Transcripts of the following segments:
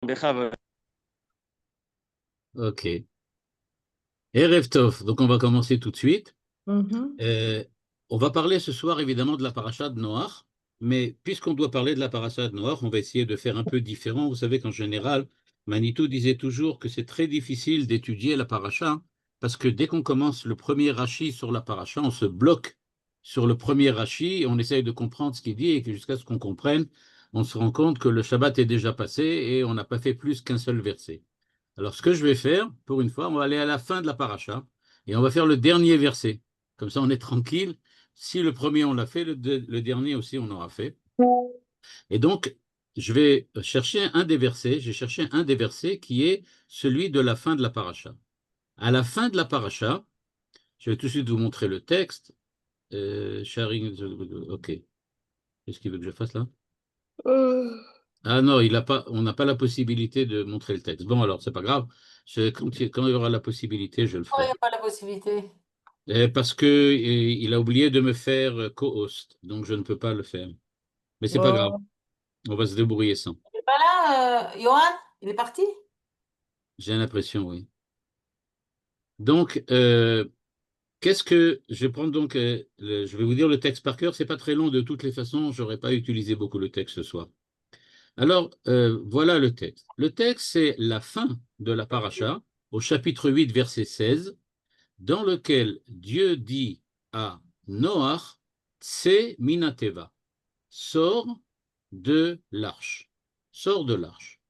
בכבוד. Ok. Erev Tov. Donc, on va commencer tout de suite. Mhm. Euh, on va parler ce soir, évidemment, de la paracha de Noach. Mais puisqu'on doit parler de la paracha de Noach, on va essayer de faire un peu différent. Vous savez qu'en général, Manitou disait toujours que c'est très difficile d'étudier la paracha parce que dès qu'on commence le premier Rashi sur la paracha, on se bloque sur le premier Rashi, on essaye de comprendre ce qu'il dit et que jusqu'à ce qu'on comprenne, on se rend compte que le Shabbat est déjà passé et on n'a pas fait plus qu'un seul verset. Alors, ce que je vais faire, pour une fois, on va aller à la fin de la paracha et on va faire le dernier verset. Comme ça, on est tranquille. Si le premier, on l'a fait, le dernier aussi, on aura fait. Et donc, je vais chercher un des versets. J'ai cherché un des versets qui est celui de la fin de la paracha. À la fin de la paracha, je vais tout de suite vous montrer le texte. Sharing, ok. Qu'est-ce qu'il veut que je fasse là? Ah non, on n'a pas la possibilité de montrer le texte. Bon, alors, c'est pas grave. Quand il y aura la possibilité, je le Oh, il ferai. n'y a pas la possibilité. Parce que il a oublié de me faire co-host, donc je ne peux pas le faire. Mais c'est pas grave, Bon. on va se débrouiller sans. Il n'est pas là, Johan? Il est parti? J'ai l'impression, oui. Donc, qu'est-ce que je vais prendre donc je vais vous dire le texte par cœur. C'est pas très long de toutes les façons. J'aurais pas utilisé beaucoup le texte ce soir. Alors, voilà le texte. Le texte, c'est la fin de la paracha, au chapitre 8, verset 16, dans lequel Dieu dit à Noach, Tse minateva, sors de l'arche. Sors de l'arche.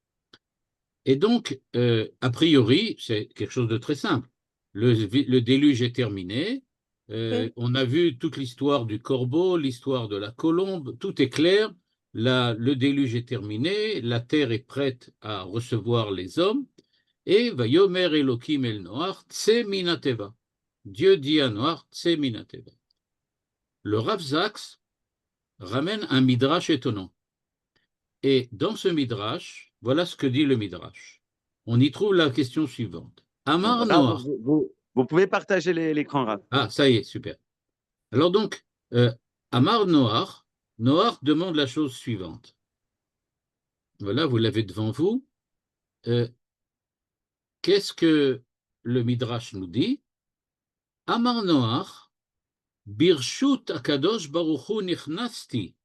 Et donc, a priori, c'est quelque chose de très simple. Le déluge est terminé. Oui. On a vu toute l'histoire du corbeau, l'histoire de la colombe. Tout est clair. Le déluge est terminé. La terre est prête à recevoir les hommes. Et Vayomer Elohim el Noach, Tse minateva. Dieu dit à Noach, Tse minateva. Le Rav Zaks ramène un midrash étonnant. Et dans ce midrash, voilà ce que dit le midrash. On y trouve la question suivante. Amar Rav, Noach. vous pouvez partager l'écran, Rav. Ah, ça y est, super. Alors donc, Amar Noach, Noach demande la chose suivante. Voilà, vous l'avez devant vous. Qu'est-ce que le midrash nous dit? Amar Noach, Birshut Akadosh Baruchu Nichnasti.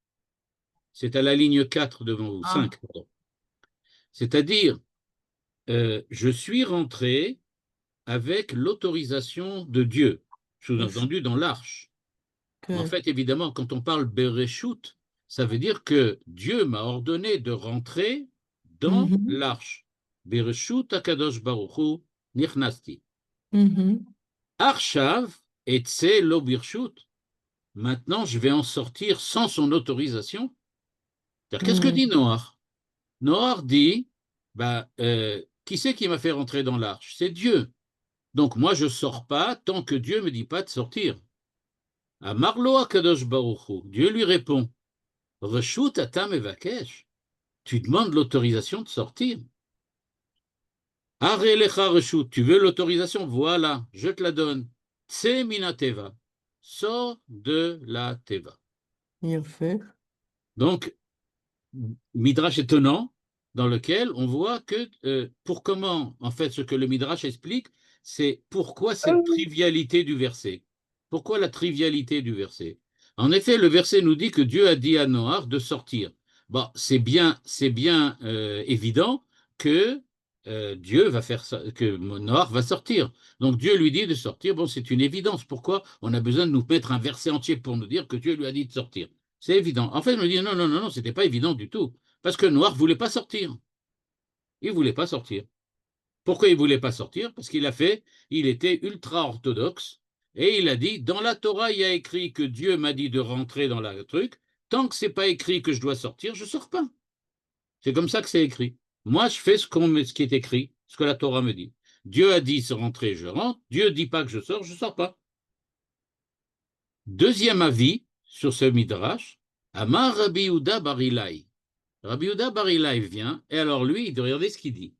C'est à la ligne 4 devant vous, Ah, 5, pardon. C'est-à-dire, je suis rentré avec l'autorisation de Dieu, ouf. sous-entendu dans l'arche. En Que... fait, évidemment, quand on parle Bereshut, ça veut dire que Dieu m'a ordonné de rentrer dans Mhm. l'arche. Bereshut Akadosh Baruchu Nichnasti. Mhm. Arshav etze lo birshut. Maintenant, je vais en sortir sans son autorisation. Qu'est-ce que dit Mhm. Noach? Noach dit, qui c'est qui m'a fait rentrer dans l'arche? C'est Dieu. Donc moi, je ne sors pas tant que Dieu ne me dit pas de sortir. À Marlo Akadosh Baruchu, Dieu lui répond, Reshut atam evakesh, tu demandes l'autorisation de sortir. Are lecha reshut, tu veux l'autorisation? Voilà, je te la donne. Tse mina teva, sors de la teva. Il fait. Donc, Midrash étonnant, dans lequel on voit que, pour comment, en fait, ce que le Midrash explique, c'est pourquoi cette trivialité du verset. Pourquoi la trivialité du verset? En effet, le verset nous dit que Dieu a dit à Noach de sortir. Bon, c'est bien évident que Dieu va faire ça, que Noach va sortir. Donc Dieu lui dit de sortir. Bon, c'est une évidence. Pourquoi on a besoin de nous mettre un verset entier pour nous dire que Dieu lui a dit de sortir? C'est évident. En fait, je me dis non, non, non, non, c'était pas évident du tout. Parce que Noir voulait pas sortir. Il voulait pas sortir. Pourquoi il voulait pas sortir? Parce il était ultra orthodoxe et il a dit, dans la Torah, il y a écrit que Dieu m'a dit de rentrer dans le truc. Tant que c'est pas écrit que je dois sortir, je sors pas. C'est comme ça que c'est écrit. Moi, je fais ce qui est écrit, ce que la Torah me dit. Dieu a dit de rentrer, je rentre. Dieu dit pas que je sors pas. Deuxième avis sur ce midrash, Amar Rabbi Yehuda Bar Ilai. Rabbi Yehuda Bar Ilai vient, et alors lui, regardez ce qu'il dit.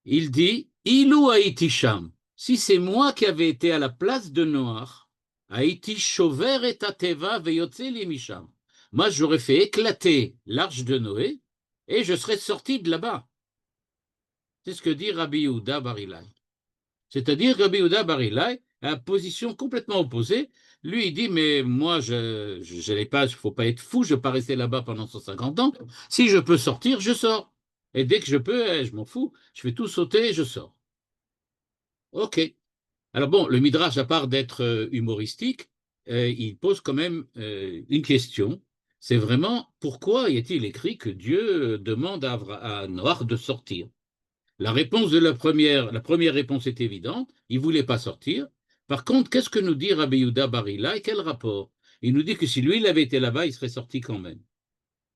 Il dit, Ilou Haïti Sham, si c'est moi qui avais été à la place de Noach, Haïti Shover et Tateva Veyotze Misham. Moi, j'aurais fait éclater l'arche de Noé, et je serai sorti de là-bas. C'est ce que dit Rabbi Yehuda Bar Ilai. C'est-à-dire que Rabbi Yehuda Bar Ilai a une position complètement opposée. Lui, il dit, mais moi, je n'ai pas, il ne faut pas être fou, je ne vais pas rester là-bas pendant 150 ans. Si je peux sortir, je sors. Et dès que je peux, je m'en fous, je fais tout sauter et je sors. OK. Alors bon, le Midrash, à part d'être humoristique, il pose quand même une question. C'est vraiment, pourquoi y a-t-il écrit que Dieu demande à Noach de sortir? La réponse de la première réponse est évidente, il ne voulait pas sortir. Par contre, qu'est-ce que nous dit Rabbi Yehuda Bar Ilai? Quel rapport? Il nous dit que si lui, il avait été là-bas, il serait sorti quand même.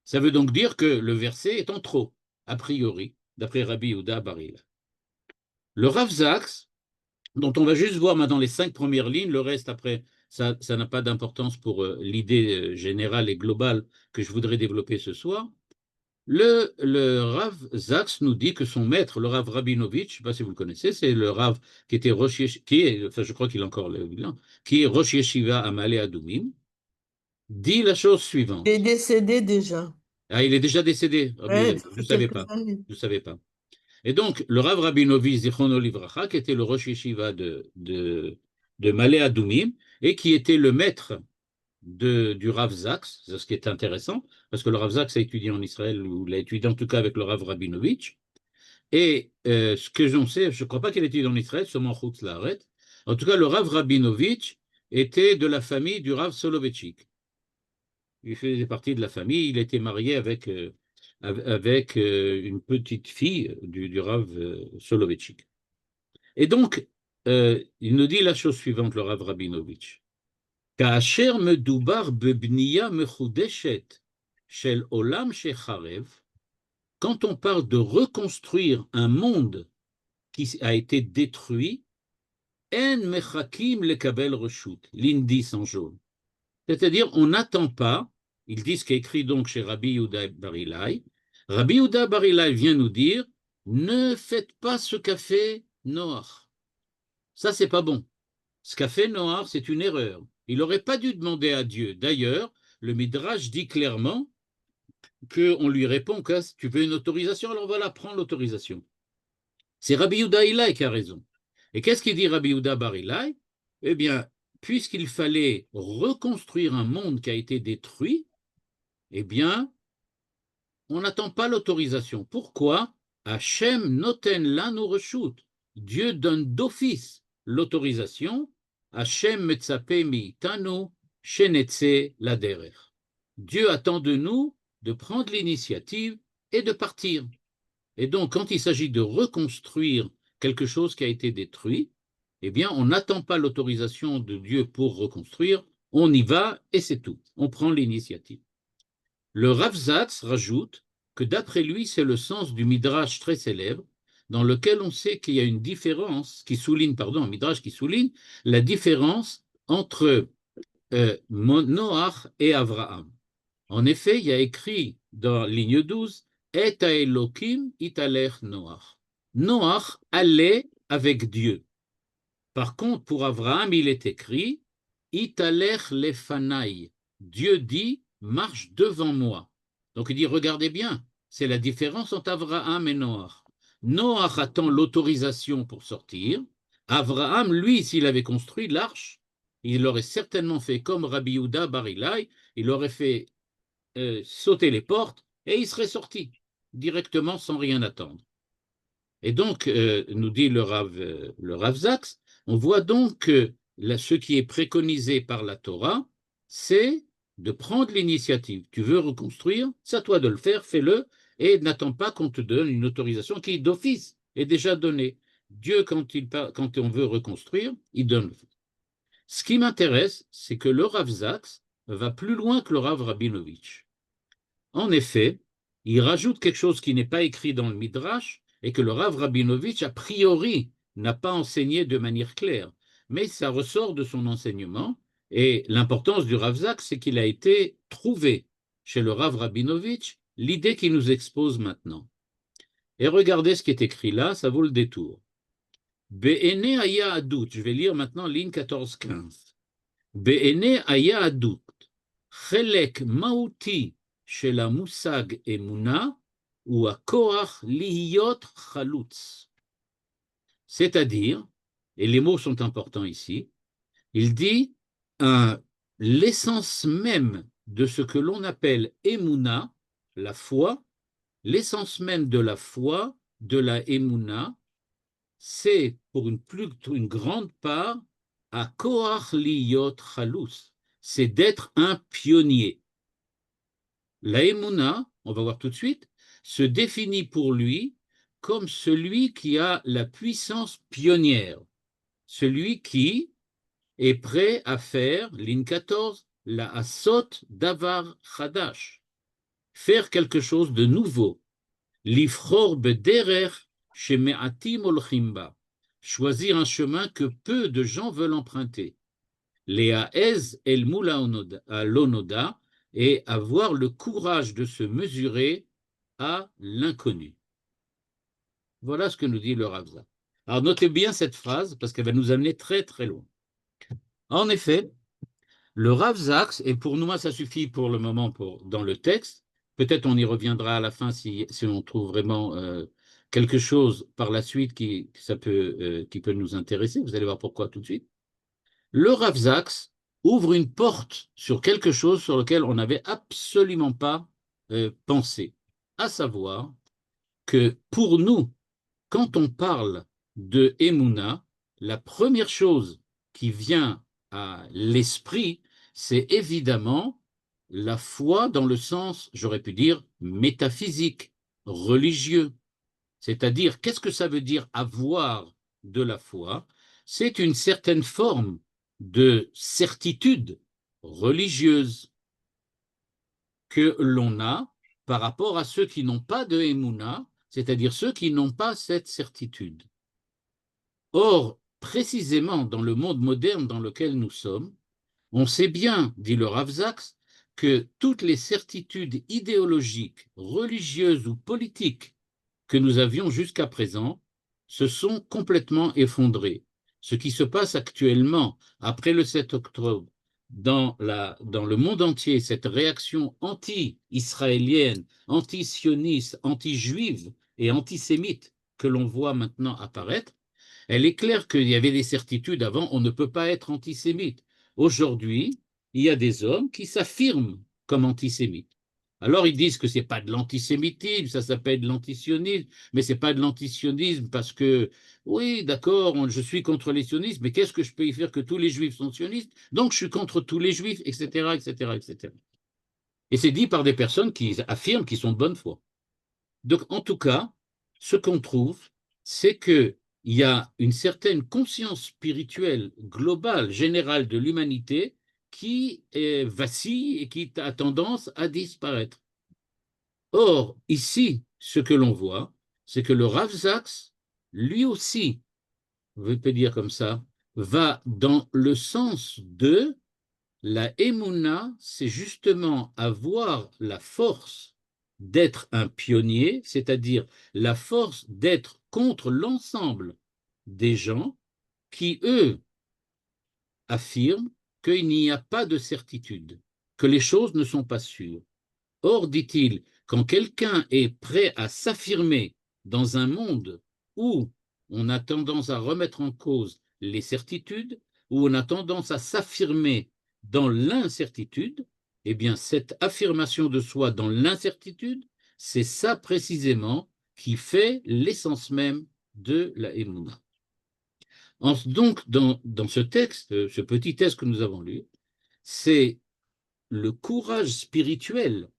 Ça veut donc dire que le verset est en trop, a priori, d'après Rabbi Yehuda Bar Ilai. Le Rav Zaks, dont on va juste voir maintenant les 5 premières lignes, le reste après, ça n'a pas d'importance pour l'idée générale et globale que je voudrais développer ce soir. Le Rav Zaks nous dit que son maître, le Rav Rabinovitch, je ne sais pas si vous le connaissez, c'est le Rav qui était Rosh Yeshiva, enfin je crois qu'il est encore là, qui est Rosh Yeshiva à Ma'ale Adumim, dit la chose suivante. Il est décédé déjà. Ah, il est déjà décédé, Ouais, je ça ne fait savais quelques pas. années. Je ne savais pas. Et donc, le Rav Rabinovitch Zichrono Livracha, qui était le Rosh Yeshiva de Ma'ale Adumim, et qui était le maître du Rav Zaks, ce qui est intéressant, parce que le Rav Zaks a étudié en Israël, ou l'a étudié en tout cas avec le Rav Rabinovitch. Et ce que j'en sais, je ne crois pas qu'il ait étudié en Israël, sûrement en Chutz La'aretz. En tout cas, le Rav Rabinovitch était de la famille du Rav Soloveitchik. Il faisait partie de la famille, il était marié avec une petite fille du Rav Soloveitchik. Et donc, il nous dit la chose suivante, le Rav Rabinovitch. כאשר מדובר בבנייה מחודשת של עולם שחרב, quand on parle de reconstruire un monde qui a été détruit, en mechakim lekabel reshut, l'indice en jaune. C'est-à-dire, on n'attend pas, ils disent qu'écrit donc chez Rabbi Yehuda Bar Ilai, Rabbi Yehuda Bar Ilai vient nous dire, ne faites pas ce qu'a fait Noach. Ça, c'est pas bon. Ce qu'a fait Noach, c'est une erreur. Il n'aurait pas dû demander à Dieu. D'ailleurs, le Midrash dit clairement qu'on lui répond que tu veux une autorisation, alors voilà, prends l'autorisation. C'est Rabbi Yehuda Ilai qui a raison. Et qu'est-ce qu'il dit Rabbi Yehuda Bar Ilai? Eh bien, puisqu'il fallait reconstruire un monde qui a été détruit, eh bien, on n'attend pas l'autorisation. Pourquoi? Hashem noten lanu reshut. Dieu donne d'office l'autorisation. Hashem metzape miitanu shenetze laderer. Dieu attend de nous de prendre l'initiative et de partir. Et donc, quand il s'agit de reconstruire quelque chose qui a été détruit, eh bien, on n'attend pas l'autorisation de Dieu pour reconstruire, on y va et c'est tout. On prend l'initiative. Le Rav Zaks rajoute que d'après lui, c'est le sens du Midrash très célèbre, dans lequel on sait qu'il y a une différence, un Midrash qui souligne la différence entre Noach et Avraham. En effet, il y a écrit dans ligne 12, Et Elohim italech Noach. Noach allait avec Dieu. Par contre, pour Avraham, il est écrit Italech lefanai. Dieu dit marche devant moi. Donc il dit regardez bien, c'est la différence entre Avraham et Noach. Noach attend l'autorisation pour sortir. Avraham, lui, s'il avait construit l'arche, il aurait certainement fait comme Rabbi Yehuda Bar Ilai, il aurait fait sauter les portes et il serait sorti directement sans rien attendre. Et donc, nous dit le Rav Zaks, on voit donc que ce qui est préconisé par la Torah, c'est de prendre l'initiative. Tu veux reconstruire, c'est à toi de le faire, fais-le, et n'attends pas qu'on te donne une autorisation qui, d'office, est déjà donnée. Dieu, quand on veut reconstruire, il donne le feu. Ce qui m'intéresse, c'est que le Rav Zaks va plus loin que le Rav Rabinovitch. En effet, il rajoute quelque chose qui n'est pas écrit dans le Midrash et que le Rav Rabinovitch, a priori, n'a pas enseigné de manière claire. Mais ça ressort de son enseignement et l'importance du Rav Zaks, c'est qu'il a été trouvé chez le Rav Rabinovitch l'idée qu'il nous expose maintenant. Et regardez ce qui est écrit là, ça vaut le détour. Be'ene aya adut, je vais lire maintenant ligne 14-15. Be'ene aya adut, chelek mauti של המושג אמונה ou à koach lihiyot chalutz. C'est-à-dire, et les mots sont importants ici, il dit l'essence même de ce que l'on appelle émouna, la foi, l'essence même de la foi, de la émouna, c'est pour une grande part à koach liyot chalus, c'est d'être un pionnier. La émouna, on va voir tout de suite, se définit pour lui comme celui qui a la puissance pionnière, celui qui est prêt à faire, ligne 14, la asot davar chadash, faire quelque chose de nouveau, lifror bederer sheme'atim olchim ba, choisir un chemin que peu de gens veulent emprunter, le'aez el mul l'onoda, et avoir le courage de se mesurer à l'inconnu. Voilà ce que nous dit le Rav Zak. Alors notez bien cette phrase parce qu'elle va nous amener très très loin. En effet, le Rav Zak, et pour nous, ça suffit pour le moment dans le texte, peut-être on y reviendra à la fin si on trouve vraiment quelque chose par la suite qui peut nous intéresser, vous allez voir pourquoi tout de suite. Le Rav Zak ouvre une porte sur quelque chose sur lequel on n'avait absolument pas pensé, à savoir que pour nous, quand on parle de Emouna, la première chose qui vient à l'esprit, c'est évidemment la foi dans le sens, j'aurais pu dire, métaphysique, religieux. C'est-à-dire, qu'est-ce que ça veut dire avoir de la foi? C'est une certaine forme de certitude religieuse que l'on a par rapport à ceux qui n'ont pas de Emouna, c'est-à-dire ceux qui n'ont pas cette certitude. Or, précisément dans le monde moderne dans lequel nous sommes, on sait bien, dit le Rav Zak, que toutes les certitudes idéologiques, religieuses ou politiques que nous avions jusqu'à présent se sont complètement effondrées. Ce qui se passe actuellement, après le 7 octobre, dans le monde entier, cette réaction anti-israélienne, anti-sioniste, anti-juive et antisémite que l'on voit maintenant apparaître, elle est claire qu'il y avait des certitudes avant, on ne peut pas être antisémite. Aujourd'hui, il y a des hommes qui s'affirment comme antisémites. Alors ils disent que ce n'est pas de l'antisémitisme, ça s'appelle de l'antisionisme, mais ce n'est pas de l'antisionisme parce que, oui, d'accord, je suis contre les sionistes, mais qu'est-ce que je peux y faire que tous les juifs sont sionistes? Donc je suis contre tous les juifs, etc., etc., etc. Et c'est dit par des personnes qui affirment qu'ils sont de bonne foi. Donc en tout cas, ce qu'on trouve, c'est qu'il y a une certaine conscience spirituelle globale, générale de l'humanité qui vacille et qui a tendance à disparaître. Or, ici, ce que l'on voit, c'est que le Rav Zak, lui aussi, on peut dire comme ça, va dans le sens de la Emouna, c'est justement avoir la force d'être un pionnier, c'est-à-dire la force d'être contre l'ensemble des gens qui, eux, affirment qu'il n'y a pas de certitude, que les choses ne sont pas sûres. Or, dit-il, quand quelqu'un est prêt à s'affirmer dans un monde où on a tendance à remettre en cause les certitudes, où on a tendance à s'affirmer dans l'incertitude, eh bien, cette affirmation de soi dans l'incertitude, c'est ça précisément qui fait l'essence même de la Emouna. Donc, dans ce texte, ce petit texte que nous avons lu, c'est le courage spirituel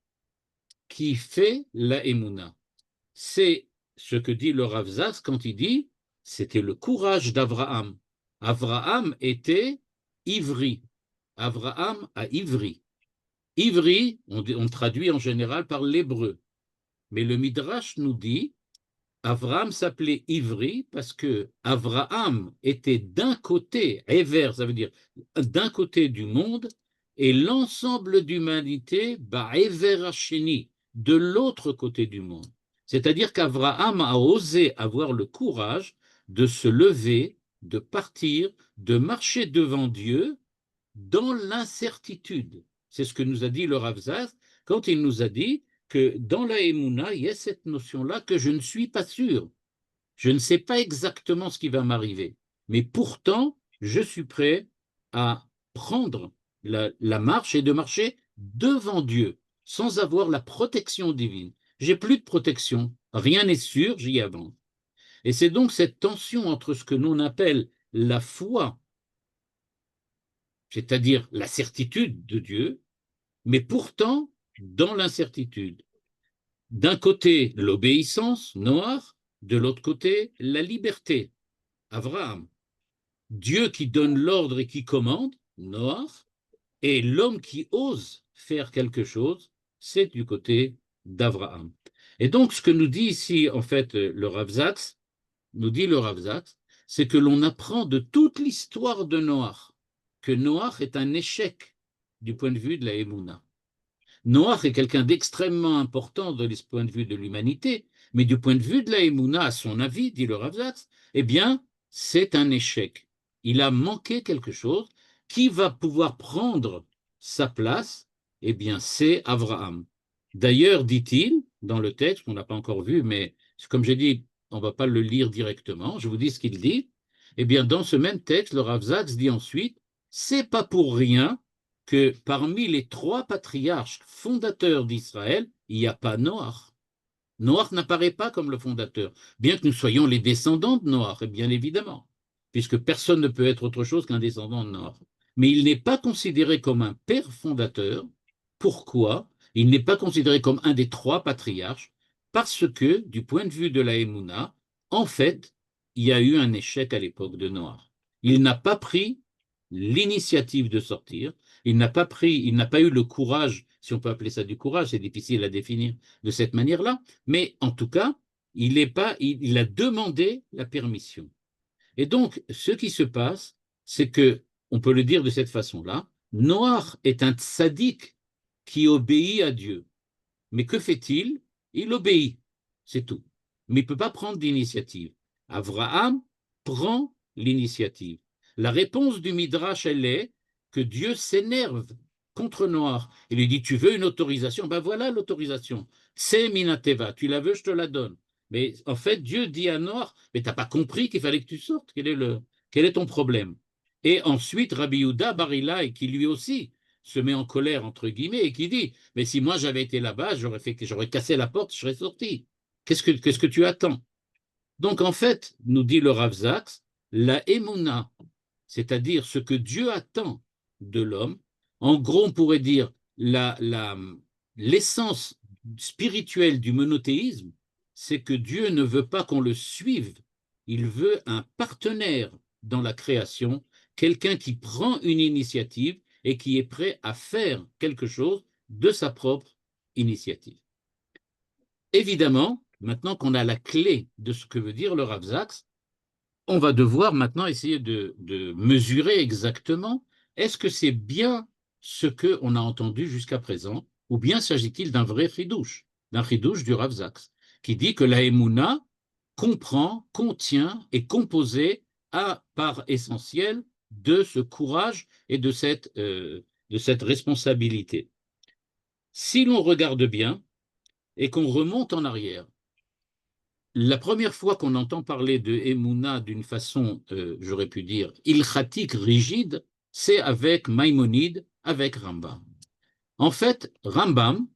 qui fait la Emouna. C'est ce que dit le Rav Zak quand il dit c'était le courage d'Abraham. Abraham était ivri. Abraham a ivri. Ivri, on traduit en général par l'hébreu. Mais le Midrash nous dit Abraham s'appelait ivri parce que Abraham était d'un côté, Ever, ça veut dire d'un côté du monde, et l'ensemble d'humanité, Ever Hasheni, de l'autre côté du monde. C'est-à-dire qu'Abraham a osé avoir le courage de se lever, de partir, de marcher devant Dieu dans l'incertitude. C'est ce que nous a dit le Rav Zak quand il nous a dit que dans la Emouna, il y a cette notion-là que je ne suis pas sûr. Je ne sais pas exactement ce qui va m'arriver, mais pourtant, je suis prêt à prendre la marche et de marcher devant Dieu, sans avoir la protection divine. J'ai plus de protection, rien n'est sûr, j'y avance. Et c'est donc cette tension entre ce que l'on appelle la foi, c'est-à-dire la certitude de Dieu, mais pourtant dans l'incertitude. D'un côté, l'obéissance, Noach, de l'autre côté, la liberté, Abraham. Dieu qui donne l'ordre et qui commande, Noach, et l'homme qui ose faire quelque chose, c'est du côté d'Abraham. Et donc, ce que nous dit ici, en fait, le Rav Zaks, nous dit le Rav Zaks, c'est que l'on apprend de toute l'histoire de Noach que Noach est un échec du point de vue de la Emouna. Noach est quelqu'un d'extrêmement important de ce point de vue de l'humanité, mais du point de vue de la Emouna, à son avis, dit le Rav Zaks, eh bien, c'est un échec. Il a manqué quelque chose. Qui va pouvoir prendre sa place? Eh bien, c'est Abraham. D'ailleurs, dit-il, dans le texte, qu'on n'a pas encore vu, mais comme j'ai dit, on ne va pas le lire directement, je vous dis ce qu'il dit. Eh bien, dans ce même texte, le Rav Zaks dit ensuite, c'est pas pour rien que parmi les 3 patriarches fondateurs d'Israël, il n'y a pas Noach. Noach n'apparaît pas comme le fondateur, bien que nous soyons les descendants de Noach, bien évidemment, puisque personne ne peut être autre chose qu'un descendant de Noach. Mais il n'est pas considéré comme un père fondateur. Pourquoi? Il n'est pas considéré comme un des 3 patriarches, parce que, du point de vue de la Emouna, en fait, il y a eu un échec à l'époque de Noach. Il n'a pas pris l'initiative de sortir, il n'a pas eu le courage, si on peut appeler ça du courage, c'est difficile à définir de cette manière-là, mais en tout cas, il a demandé la permission. Et donc, ce qui se passe, c'est que, on peut le dire de cette façon-là, Noach est un tzaddik qui obéit à Dieu. Mais que fait-il? Il obéit, c'est tout. Mais il ne peut pas prendre d'initiative. Abraham prend l'initiative. La réponse du Midrash, elle est que Dieu s'énerve contre Noach. Il lui dit, tu veux une autorisation? Ben voilà l'autorisation. C'est Minateva, tu la veux, je te la donne. Mais en fait, Dieu dit à Noach, mais tu n'as pas compris qu'il fallait que tu sortes. Quel est ton problème? Et ensuite, Rabbi Yehuda Bar Ilai, qui lui aussi se met en colère, entre guillemets, et qui dit, mais si moi j'avais été là-bas, j'aurais cassé la porte, je serais sorti. Qu'est-ce que tu attends? Donc en fait, nous dit le Rav Zaks, la Emouna, c'est-à-dire ce que Dieu attend de l'homme, en gros on pourrait dire l'essence spirituelle du monothéisme, c'est que Dieu ne veut pas qu'on le suive, il veut un partenaire dans la création, quelqu'un qui prend une initiative et qui est prêt à faire quelque chose de sa propre initiative. Évidemment, maintenant qu'on a la clé de ce que veut dire le Rav Zaks, on va devoir maintenant essayer de mesurer exactement, est-ce que c'est bien ce qu'on a entendu jusqu'à présent, ou bien s'agit-il d'un vrai chidouche, du Rav Zaks, qui dit que la Emouna comprend, contient, est composée à part essentielle de ce courage et de cette responsabilité. Si l'on regarde bien et qu'on remonte en arrière, la première fois qu'on entend parler de Emouna d'une façon, j'aurais pu dire, ilchatique, rigide, c'est avec Maïmonide, avec Rambam. En fait, Rambam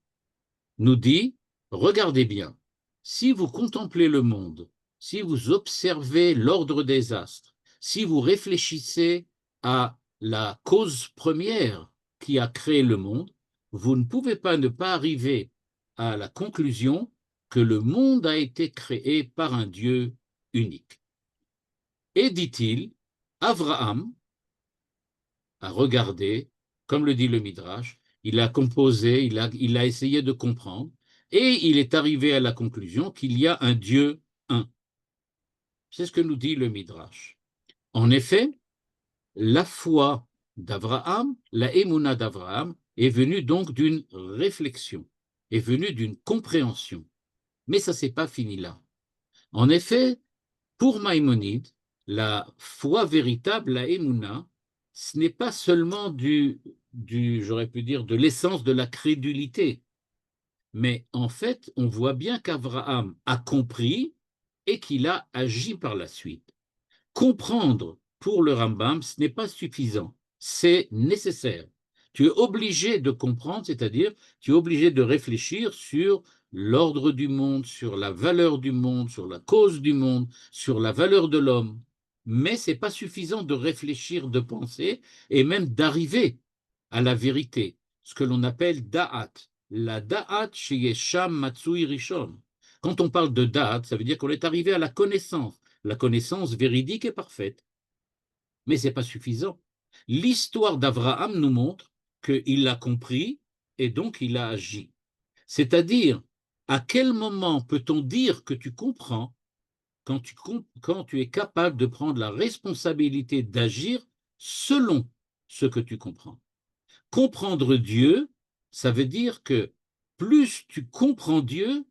nous dit, regardez bien, si vous contemplez le monde, si vous observez l'ordre des astres, si vous réfléchissez à la cause première qui a créé le monde, vous ne pouvez pas ne pas arriver à la conclusion que le monde a été créé par un Dieu unique. Et dit-il, Abraham a regardé, comme le dit le Midrash, il a composé, il a essayé de comprendre, et il est arrivé à la conclusion qu'il y a un Dieu un. C'est ce que nous dit le Midrash. En effet, la foi d'Abraham, la Emouna d'Abraham, est venue donc d'une réflexion, est venue d'une compréhension. Mais ça ne s'est pas fini là. En effet, pour Maïmonide, la foi véritable, la Emouna, ce n'est pas seulement j'aurais pu dire, de l'essence de la crédulité, Mais en fait, on voit bien qu'Abraham a compris et qu'il a agi par la suite. Comprendre pour le Rambam, ce n'est pas suffisant, c'est nécessaire. Tu es obligé de comprendre, c'est-à-dire tu es obligé de réfléchir sur l'ordre du monde, sur la valeur du monde, sur la cause du monde, sur la valeur de l'homme. Mais ce n'est pas suffisant de réfléchir, de penser et même d'arriver à la vérité, ce que l'on appelle da'at. La da'at sheyesham matsui rishon. Quand on parle de da'at, ça veut dire qu'on est arrivé à la connaissance véridique et parfaite. Mais ce n'est pas suffisant. L'histoire d'Abraham nous montre qu'il l'a compris et donc il a agi. C'est-à-dire, à quel moment peut-on dire que tu comprends quand tu es capable de prendre la responsabilité d'agir selon ce que tu comprends? Comprendre Dieu, ça veut dire que plus tu comprends Dieu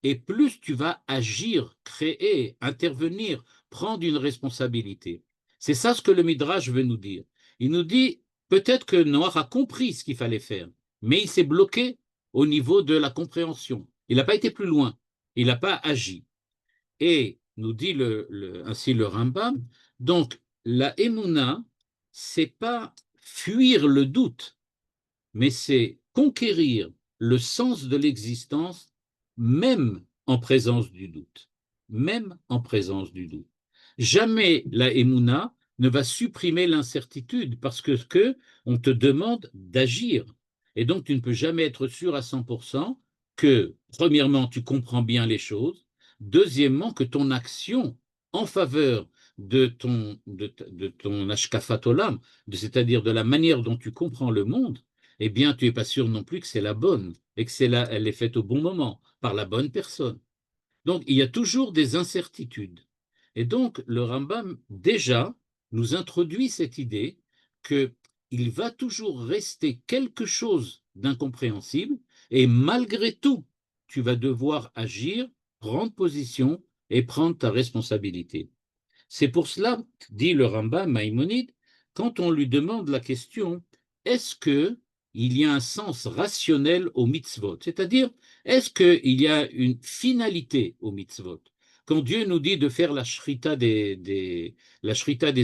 et plus tu vas agir, créer, intervenir, prendre une responsabilité. C'est ça ce que le Midrash veut nous dire. Il nous dit, peut-être que Noach a compris ce qu'il fallait faire, mais il s'est bloqué au niveau de la compréhension. Il n'a pas été plus loin, il n'a pas agi. Et nous dit ainsi le Rambam, donc la Emouna, c'est pas fuir le doute, mais c'est conquérir le sens de l'existence même en présence du doute. Même en présence du doute. Jamais la Emouna ne va supprimer l'incertitude parce que on te demande d'agir. Et donc, tu ne peux jamais être sûr à 100% que, premièrement, tu comprends bien les choses, deuxièmement, que ton action en faveur de ton ashkafat olam, c'est-à-dire de la manière dont tu comprends le monde, eh bien, tu n'es pas sûr non plus que c'est la bonne et que elle est faite au bon moment, par la bonne personne. Donc, il y a toujours des incertitudes. Et donc, le Rambam, déjà, nous introduit cette idée qu'il va toujours rester quelque chose d'incompréhensible et malgré tout, tu vas devoir agir, prendre position et prendre ta responsabilité. C'est pour cela, dit le Rambam Maïmonide, quand on lui demande la question, est-ce qu'il y a un sens rationnel au mitzvot? C'est-à-dire, est-ce qu'il y a une finalité au mitzvot? Quand Dieu nous dit de faire la shrita des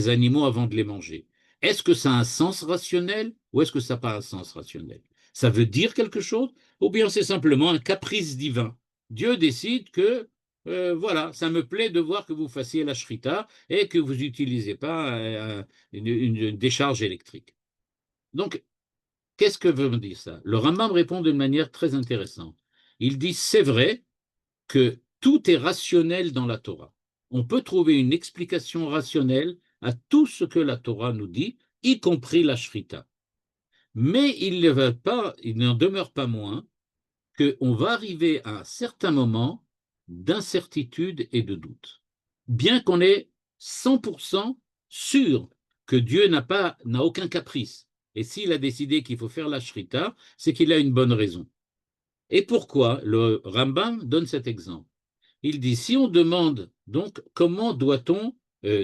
animaux avant de les manger, est-ce que ça a un sens rationnel ou est-ce que ça n'a pas un sens rationnel? Ça veut dire quelque chose ou bien c'est simplement un caprice divin? Dieu décide que voilà, ça me plaît de voir que vous fassiez la shrita et que vous n'utilisez pas une décharge électrique. Donc, qu'est-ce que veut dire ça? Le Rambam répond d'une manière très intéressante. Il dit, c'est vrai que tout est rationnel dans la Torah. On peut trouver une explication rationnelle à tout ce que la Torah nous dit, y compris la shrita. Mais il n'en demeure pas moins qu'on va arriver à un certain moment d'incertitude et de doute. Bien qu'on est 100% sûr que Dieu n'a aucun caprice. Et s'il a décidé qu'il faut faire la shrita, c'est qu'il a une bonne raison. Et pourquoi? Le Rambam donne cet exemple. Il dit, si on demande donc comment doit-on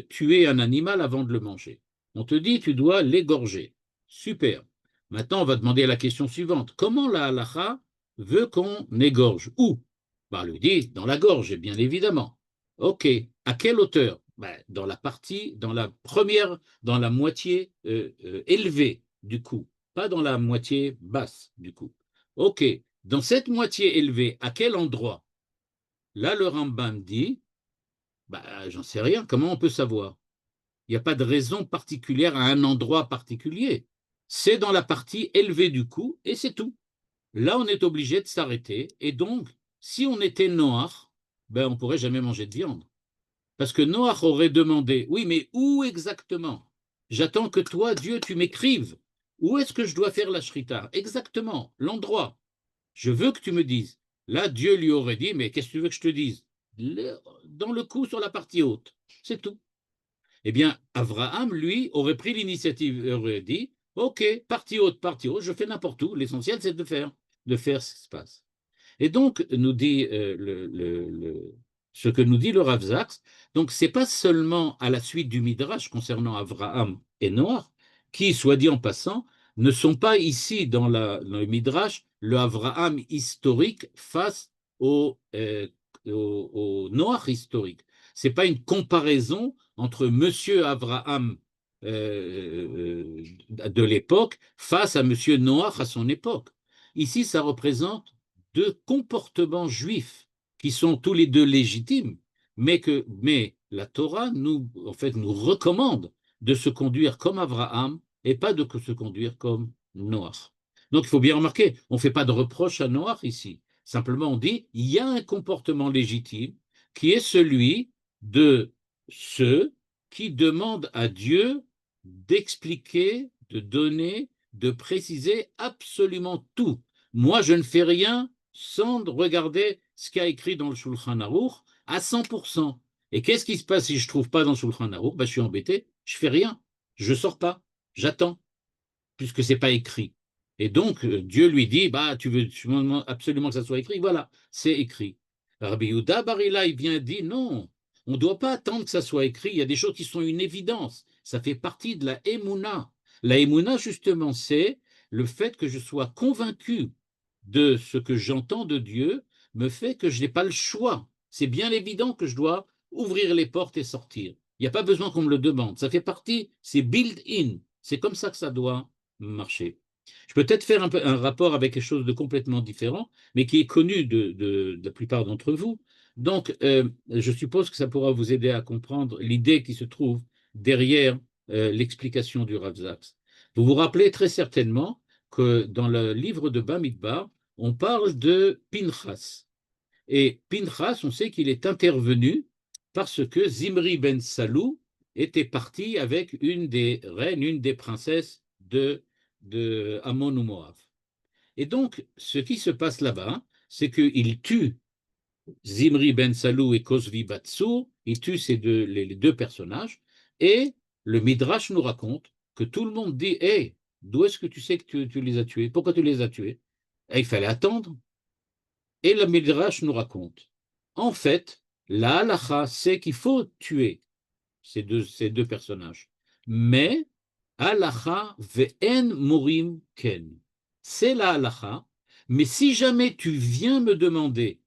tuer un animal avant de le manger, on te dit tu dois l'égorger. Super. Maintenant, on va demander la question suivante. Comment la halacha veut qu'on égorge? Où? Ben, on lui dit dans la gorge, bien évidemment. OK. À quelle hauteur? Ben, dans la moitié élevée du cou, pas dans la moitié basse du cou. OK. Dans cette moitié élevée, à quel endroit? Là, le Rambam dit, bah, j'en sais rien, comment on peut savoir? Il n'y a pas de raison particulière à un endroit particulier. C'est dans la partie élevée du cou et c'est tout. Là, on est obligé de s'arrêter. Et donc, si on était Noach, ben, on ne pourrait jamais manger de viande. Parce que Noach aurait demandé, oui, mais où exactement? J'attends que toi, Dieu, tu m'écrives. Où est-ce que je dois faire la shrita? Exactement, l'endroit. Je veux que tu me dises. Là, Dieu lui aurait dit, mais qu'est-ce que tu veux que je te dise? Dans le cou, sur la partie haute. C'est tout. Eh bien, Abraham, lui, aurait pris l'initiative, aurait dit, OK, partie haute, je fais n'importe où. L'essentiel, c'est de faire ce qui se passe. Et donc, nous dit ce que nous dit le Rav Zaks, donc c'est pas seulement à la suite du Midrash concernant Abraham et Noach, qui, soit dit en passant, ne sont pas ici dans le Midrash le Avraham historique face au Noach historique. Ce n'est pas une comparaison entre Monsieur Avraham de l'époque face à Monsieur Noach à son époque. Ici, ça représente deux comportements juifs qui sont tous les deux légitimes, mais la Torah nous recommande de se conduire comme Avraham et pas de se conduire comme Noach. Donc, il faut bien remarquer, on ne fait pas de reproche à Noach ici. Simplement, on dit, il y a un comportement légitime qui est celui de ceux qui demandent à Dieu d'expliquer, de donner, de préciser absolument tout. Moi, je ne fais rien sans regarder ce qu'il y a écrit dans le Shulchan Aruch à 100%. Et qu'est-ce qui se passe si je ne trouve pas dans le Shulchan Aruch? Je suis embêté, je ne fais rien, je ne sors pas, j'attends, puisque ce n'est pas écrit. Et donc, Dieu lui dit, tu veux absolument que ça soit écrit? Voilà, c'est écrit. Rabbi Yehuda Bar Ilai, il vient dire, non, on ne doit pas attendre que ça soit écrit, il y a des choses qui sont une évidence, ça fait partie de la Emouna. La Emouna, justement, c'est le fait que je sois convaincu de ce que j'entends de Dieu me fait que je n'ai pas le choix. C'est bien évident que je dois ouvrir les portes et sortir. Il n'y a pas besoin qu'on me le demande. Ça fait partie, c'est built-in. C'est comme ça que ça doit marcher. Je peux peut-être faire un rapport avec quelque chose de complètement différent, mais qui est connu de la plupart d'entre vous. Donc, je suppose que ça pourra vous aider à comprendre l'idée qui se trouve derrière l'explication du Rav Zaks. Vous vous rappelez très certainement que dans le livre de Bamidbar, on parle de Pinchas. Et Pinchas, on sait qu'il est intervenu parce que Zimri ben Salou était parti avec une des reines, une des princesses de Ammon ou Moab. Et donc, ce qui se passe là-bas, c'est qu'il tue Zimri ben Salou et Kozvi Batsou, il tue les deux personnages, et le Midrash nous raconte que tout le monde dit « Hey, d'où est-ce que tu sais que tu les as tués? Pourquoi tu les as tués ?» Et il fallait attendre. Et le Midrash nous raconte. En fait, la halacha, c'est qu'il faut tuer ces deux personnages. Mais, halacha ve'en morim ken. C'est la halacha, mais si jamais tu viens me demander,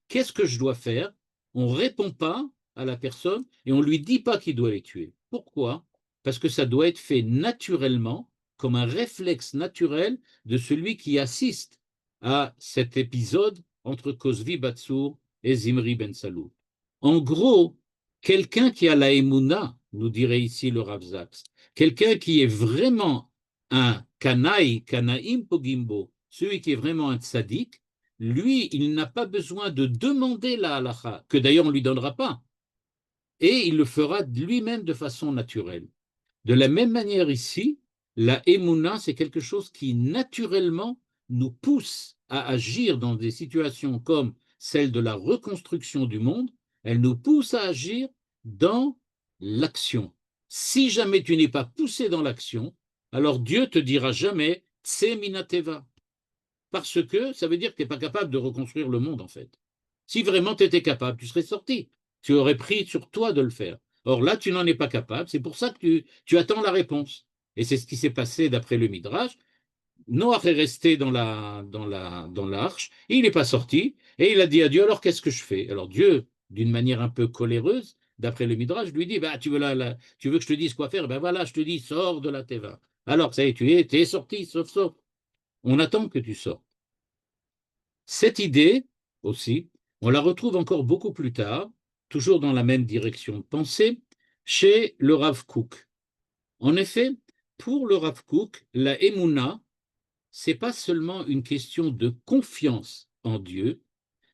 qu'est-ce que je dois faire, on ne répond pas à la personne et on ne lui dit pas qu'il doit les tuer. Pourquoi? Parce que ça doit être fait naturellement, comme un réflexe naturel de celui qui assiste à cet épisode entre Kozvi Batsour et Zimri Ben Salou. En gros, quelqu'un qui a la émouna, nous dirait ici le Rav Zaks, quelqu'un qui est vraiment un kanaïm pogimbo, celui qui est vraiment un tzaddik, lui, il n'a pas besoin de demander la halacha, que d'ailleurs on ne lui donnera pas, et il le fera lui-même de façon naturelle. De la même manière ici, la émouna, c'est quelque chose qui naturellement nous pousse à agir dans des situations comme celle de la reconstruction du monde, elle nous pousse à agir dans l'action. Si jamais tu n'es pas poussé dans l'action, alors Dieu te dira jamais « Tse minateva » parce que ça veut dire que tu n'es pas capable de reconstruire le monde en fait. Si vraiment tu étais capable, tu serais sorti. Tu aurais pris sur toi de le faire. Or là, tu n'en es pas capable. C'est pour ça que tu attends la réponse. Et c'est ce qui s'est passé d'après le Midrash. Noach est resté dans l'arche, et il n'est pas sorti, et il a dit à Dieu, alors qu'est-ce que je fais? Alors Dieu, d'une manière un peu coléreuse, d'après le Midrash, lui dit, tu veux que je te dise quoi faire? Ben voilà, je te dis, sors de la teva. Alors ça y est, tu es sorti, sauf. On attend que tu sortes. Cette idée aussi, on la retrouve encore beaucoup plus tard, toujours dans la même direction de pensée, chez le Rav Kook. En effet, pour le Rav Kook, la Emouna, c'est pas seulement une question de confiance en Dieu,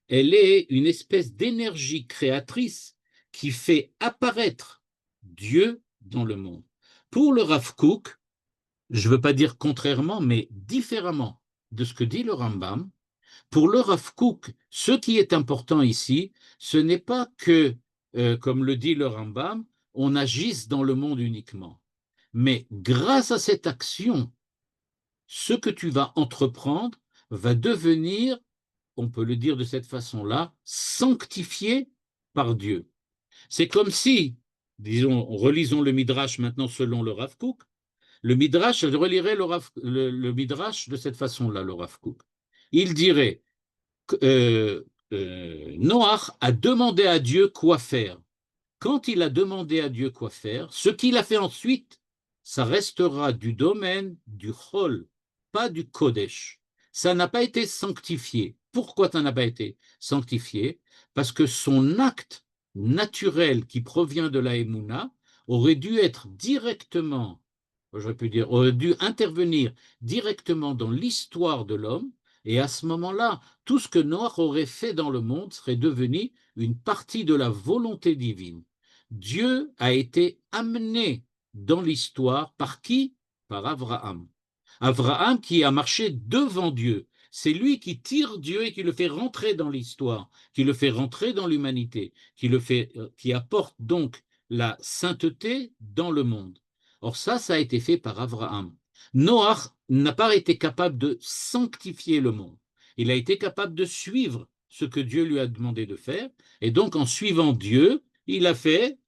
elle est une espèce d'énergie créatrice qui fait apparaître Dieu dans le monde. Pour le Rav Kook, je ne veux pas dire contrairement, mais différemment de ce que dit le Rambam, pour le Rav Kook, ce qui est important ici, ce n'est pas que, comme le dit le Rambam, on agisse dans le monde uniquement. Mais grâce à cette action, ce que tu vas entreprendre va devenir, on peut le dire de cette façon-là, sanctifié par Dieu. C'est comme si, disons, relisons le Midrash maintenant selon le Rav Kook, Le Midrash, je relirai le Midrash de cette façon-là, le Rav Kook. Il dirait Noach a demandé à Dieu quoi faire. Quand il a demandé à Dieu quoi faire, ce qu'il a fait ensuite, ça restera du domaine du Chol, pas du Kodesh. Ça n'a pas été sanctifié. Pourquoi ça n'a pas été sanctifié? Parce que son acte naturel qui provient de la Emouna aurait dû être directement, j'aurais pu dire, aurait dû intervenir directement dans l'histoire de l'homme, et à ce moment-là, tout ce que Noach aurait fait dans le monde serait devenu une partie de la volonté divine. Dieu a été amené dans l'histoire par qui? Par Abraham. Abraham qui a marché devant Dieu. C'est lui qui tire Dieu et qui le fait rentrer dans l'histoire, qui le fait rentrer dans l'humanité, qui apporte donc la sainteté dans le monde. Or ça a été fait par Abraham. Noach n'a pas été capable de sanctifier le monde. Il a été capable de suivre ce que Dieu lui a demandé de faire, et donc en suivant Dieu, il a fait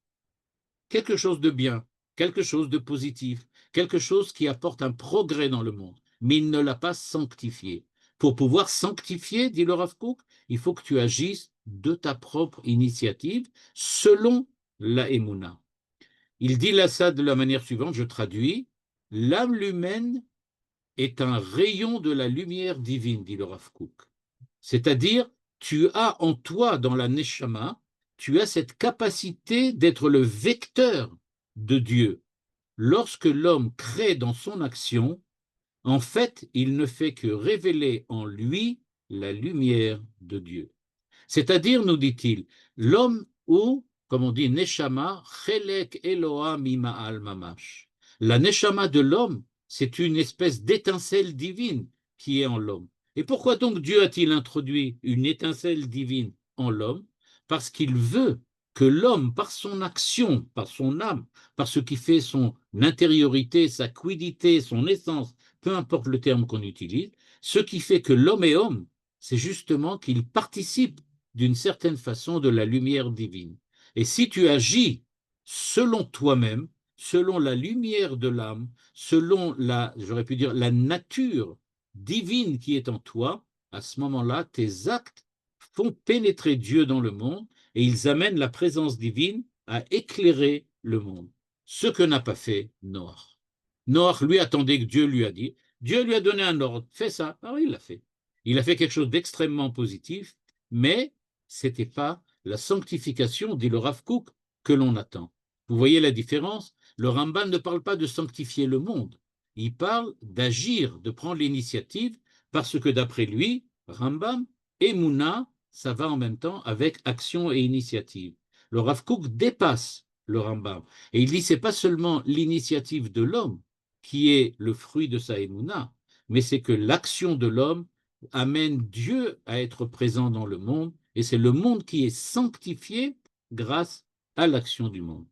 quelque chose de bien, quelque chose de positif, quelque chose qui apporte un progrès dans le monde, mais il ne l'a pas sanctifié. Pour pouvoir sanctifier, dit le Rav Kook, il faut que tu agisses de ta propre initiative selon la Emouna. Il dit là ça de la manière suivante, je traduis, l'âme humaine est un rayon de la lumière divine, dit le Rav Kook. C'est-à-dire, tu as en toi, dans la Neshama, tu as cette capacité d'être le vecteur de Dieu. Lorsque l'homme crée dans son action, en fait, il ne fait que révéler en lui la lumière de Dieu. C'est-à-dire, nous dit-il, l'homme ou, comme on dit, Neshama, Chelek Eloa Mima'al Mamash. La Neshama de l'homme, c'est une espèce d'étincelle divine qui est en l'homme. Et pourquoi donc Dieu a-t-il introduit une étincelle divine en l'homme? Parce qu'il veut que l'homme, par son action, par son âme, par ce qui fait son intériorité, sa quiddité, son essence, peu importe le terme qu'on utilise, ce qui fait que l'homme est homme, c'est justement qu'il participe d'une certaine façon de la lumière divine. Et si tu agis selon toi-même, selon la lumière de l'âme, selon j'aurais pu dire, la nature divine qui est en toi, à ce moment-là, tes actes font pénétrer Dieu dans le monde et ils amènent la présence divine à éclairer le monde. Ce que n'a pas fait Noach. Noach, lui, attendait que Dieu lui a dit. Dieu lui a donné un ordre, fais ça. Alors il l'a fait. Il a fait quelque chose d'extrêmement positif, mais ce n'était pas la sanctification, dit le Rav Kook, que l'on attend. Vous voyez la différence? Le Ramban ne parle pas de sanctifier le monde. Il parle d'agir, de prendre l'initiative, parce que d'après lui, Rambam, Emouna, ça va en même temps avec action et initiative. Le Rav Kook dépasse le Rambam. Et il dit, c'est pas seulement l'initiative de l'homme qui est le fruit de sa Emouna, mais c'est que l'action de l'homme amène Dieu à être présent dans le monde, et c'est le monde qui est sanctifié grâce à l'action du monde.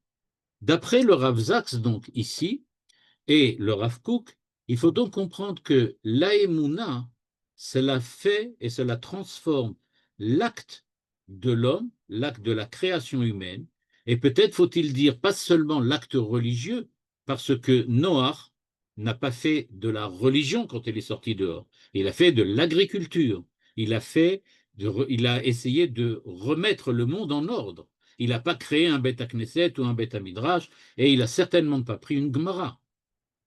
D'après le Rav Zaks, donc ici, et le Rav Kook, il faut donc comprendre que l'Aemouna, cela fait et cela transforme l'acte de l'homme, l'acte de la création humaine, et peut-être faut-il dire pas seulement l'acte religieux, parce que Noach n'a pas fait de la religion quand il est sorti dehors, il a fait de l'agriculture, il a essayé de remettre le monde en ordre. Il n'a pas créé un Beth Knesset ou un Beth Midrash, et il n'a certainement pas pris une Gemara.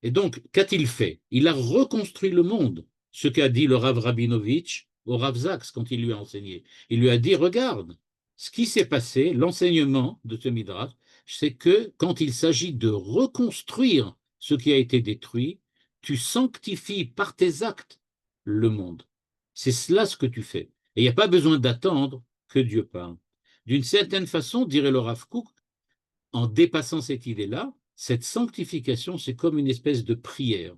Et donc, qu'a-t-il fait? Il a reconstruit le monde, ce qu'a dit le Rav Rabinovitch au Rav Zaks quand il lui a enseigné. Il lui a dit, regarde, ce qui s'est passé, l'enseignement de ce Midrash, c'est que quand il s'agit de reconstruire ce qui a été détruit, tu sanctifies par tes actes le monde. C'est cela ce que tu fais. Et il n'y a pas besoin d'attendre que Dieu parle. D'une certaine façon, dirait le Rav Kook, en dépassant cette idée-là, cette sanctification, c'est comme une espèce de prière.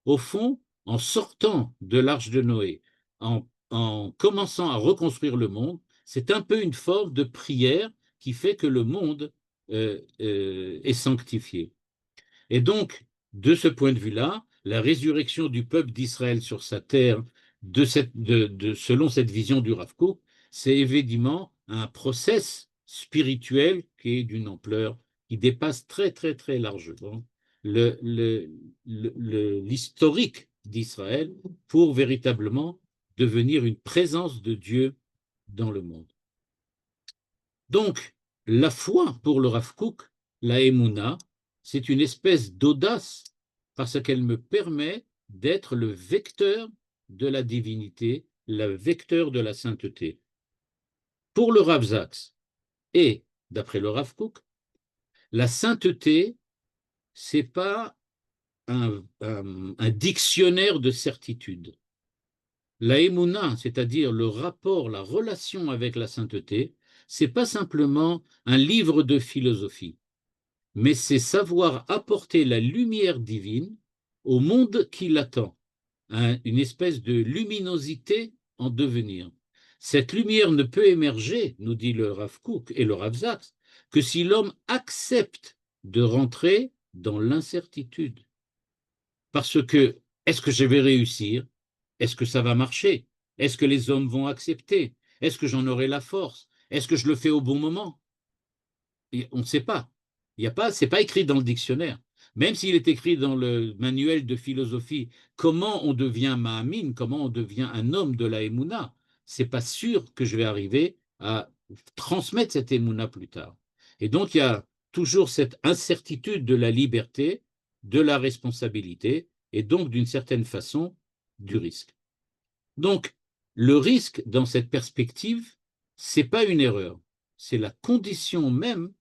Au fond, en sortant de l'arche de Noé, en commençant à reconstruire le monde, c'est un peu une forme de prière qui fait que le monde est sanctifié. Et donc, de ce point de vue-là, la résurrection du peuple d'Israël sur sa terre, selon cette vision du Rav Kook, c'est évidemment un process spirituel qui est d'une ampleur qui dépasse très, très, très largement l'historique d'Israël pour véritablement devenir une présence de Dieu dans le monde. Donc, la foi pour le Rav Kook, la Emouna, c'est une espèce d'audace parce qu'elle me permet d'être le vecteur de la divinité, le vecteur de la sainteté. Pour le Rav Zaks et d'après le Rav Kook, la sainteté, c'est pas un dictionnaire de certitude. La Emouna, c'est-à-dire le rapport, la relation avec la sainteté, c'est pas simplement un livre de philosophie, mais c'est savoir apporter la lumière divine au monde qui l'attend, une espèce de luminosité en devenir. Cette lumière ne peut émerger, nous dit le Rav Kook et le Rav Zaks, que si l'homme accepte de rentrer dans l'incertitude. Parce que, est-ce que je vais réussir? Est-ce que ça va marcher? Est-ce que les hommes vont accepter? Est-ce que j'en aurai la force? Est-ce que je le fais au bon moment? Et on ne sait pas. C'est pas écrit dans le dictionnaire. Même s'il est écrit dans le manuel de philosophie, comment on devient Mahamin, comment on devient un homme de la Emouna, c'est pas sûr que je vais arriver à transmettre cette Emouna plus tard. Et donc, il y a toujours cette incertitude de la liberté, de la responsabilité, et donc, d'une certaine façon, du risque. Donc, le risque dans cette perspective, c'est pas une erreur, c'est la condition même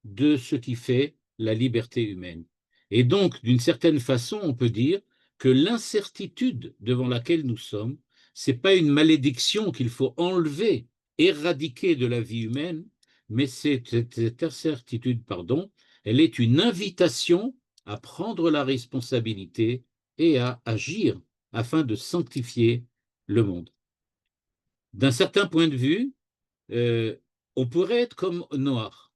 de ce qui fait la liberté humaine. Et donc, d'une certaine façon, on peut dire que l'incertitude devant laquelle nous sommes, c'est pas une malédiction qu'il faut enlever, éradiquer de la vie humaine, mais cette incertitude, pardon, elle est une invitation à prendre la responsabilité et à agir afin de sanctifier le monde. D'un certain point de vue, on pourrait être comme Noach.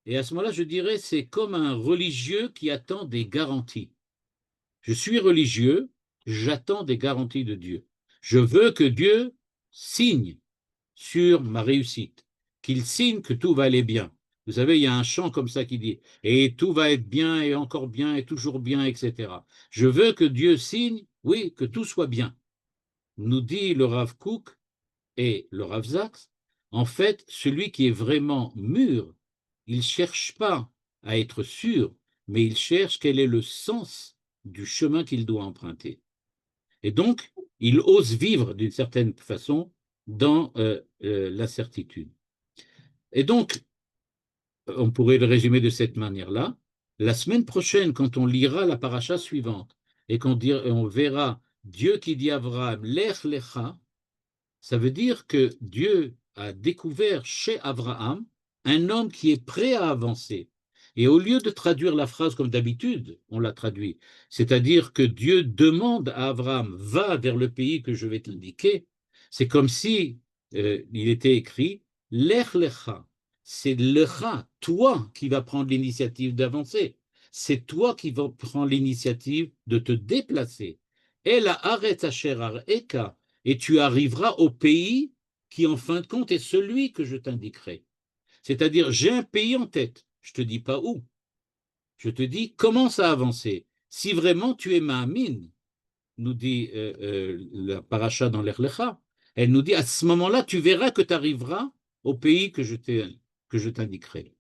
Et à ce moment-là, je dirais, c'est comme un religieux qui attend des garanties. Je suis religieux, j'attends des garanties de Dieu. Je veux que Dieu signe sur ma réussite, qu'il signe que tout va aller bien. Vous savez, il y a un chant comme ça qui dit « Et tout va être bien, et encore bien, et toujours bien, etc. » Je veux que Dieu signe, oui, que tout soit bien. Nous dit le Rav Kook et le Rav Zaks, en fait, celui qui est vraiment mûr, il ne cherche pas à être sûr, mais il cherche quel est le sens du chemin qu'il doit emprunter. Et donc, il ose vivre d'une certaine façon dans l'incertitude. Et donc, on pourrait le résumer de cette manière-là. La semaine prochaine, quand on lira la paracha suivante et on verra Dieu qui dit à Abraham, Lech lecha, ça veut dire que Dieu a découvert chez Abraham un homme qui est prêt à avancer. Et au lieu de traduire la phrase comme d'habitude, on l'a traduit, c'est-à-dire que Dieu demande à Abraham, va vers le pays que je vais t'indiquer, c'est comme si il était écrit, Lech lecha, c'est lecha, toi qui vas prendre l'initiative d'avancer, c'est toi qui vas prendre l'initiative de te déplacer. Et la aretz asher areka, et tu arriveras au pays qui, en fin de compte, est celui que je t'indiquerai. C'est-à-dire, j'ai un pays en tête, je ne te dis pas où. Je te dis, commence à avancer. Si vraiment tu es Mahamin, nous dit la paracha dans l'Ech Lecha, elle nous dit, à ce moment-là, tu verras que tu arriveras au pays que je t'indiquerai.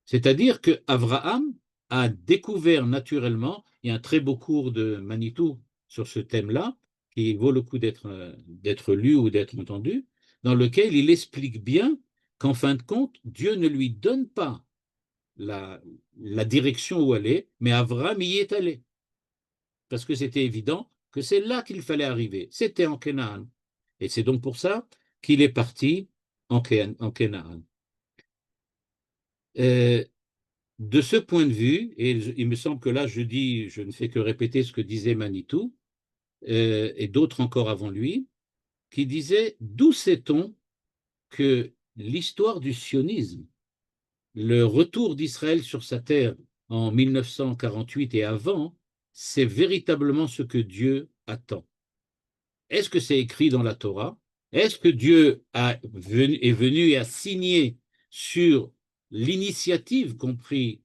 C'est-à-dire que Abraham a découvert naturellement, il y a un très beau cours de Manitou sur ce thème-là, qui vaut le coup d'être lu ou d'être entendu, dans lequel il explique bien qu'en fin de compte, Dieu ne lui donne pas la direction où aller, mais Abraham y est allé. Parce que c'était évident que c'est là qu'il fallait arriver. C'était en Canaan. Et c'est donc pour ça qu'il est parti en Canaan. De ce point de vue, et il me semble que là, je ne fais que répéter ce que disait Manitou, et d'autres encore avant lui, qui disaient, d'où sait-on que l'histoire du sionisme, le retour d'Israël sur sa terre en 1948 et avant, c'est véritablement ce que Dieu attend. Est-ce que c'est écrit dans la Torah? Est-ce que Dieu est venu et a signé sur l'initiative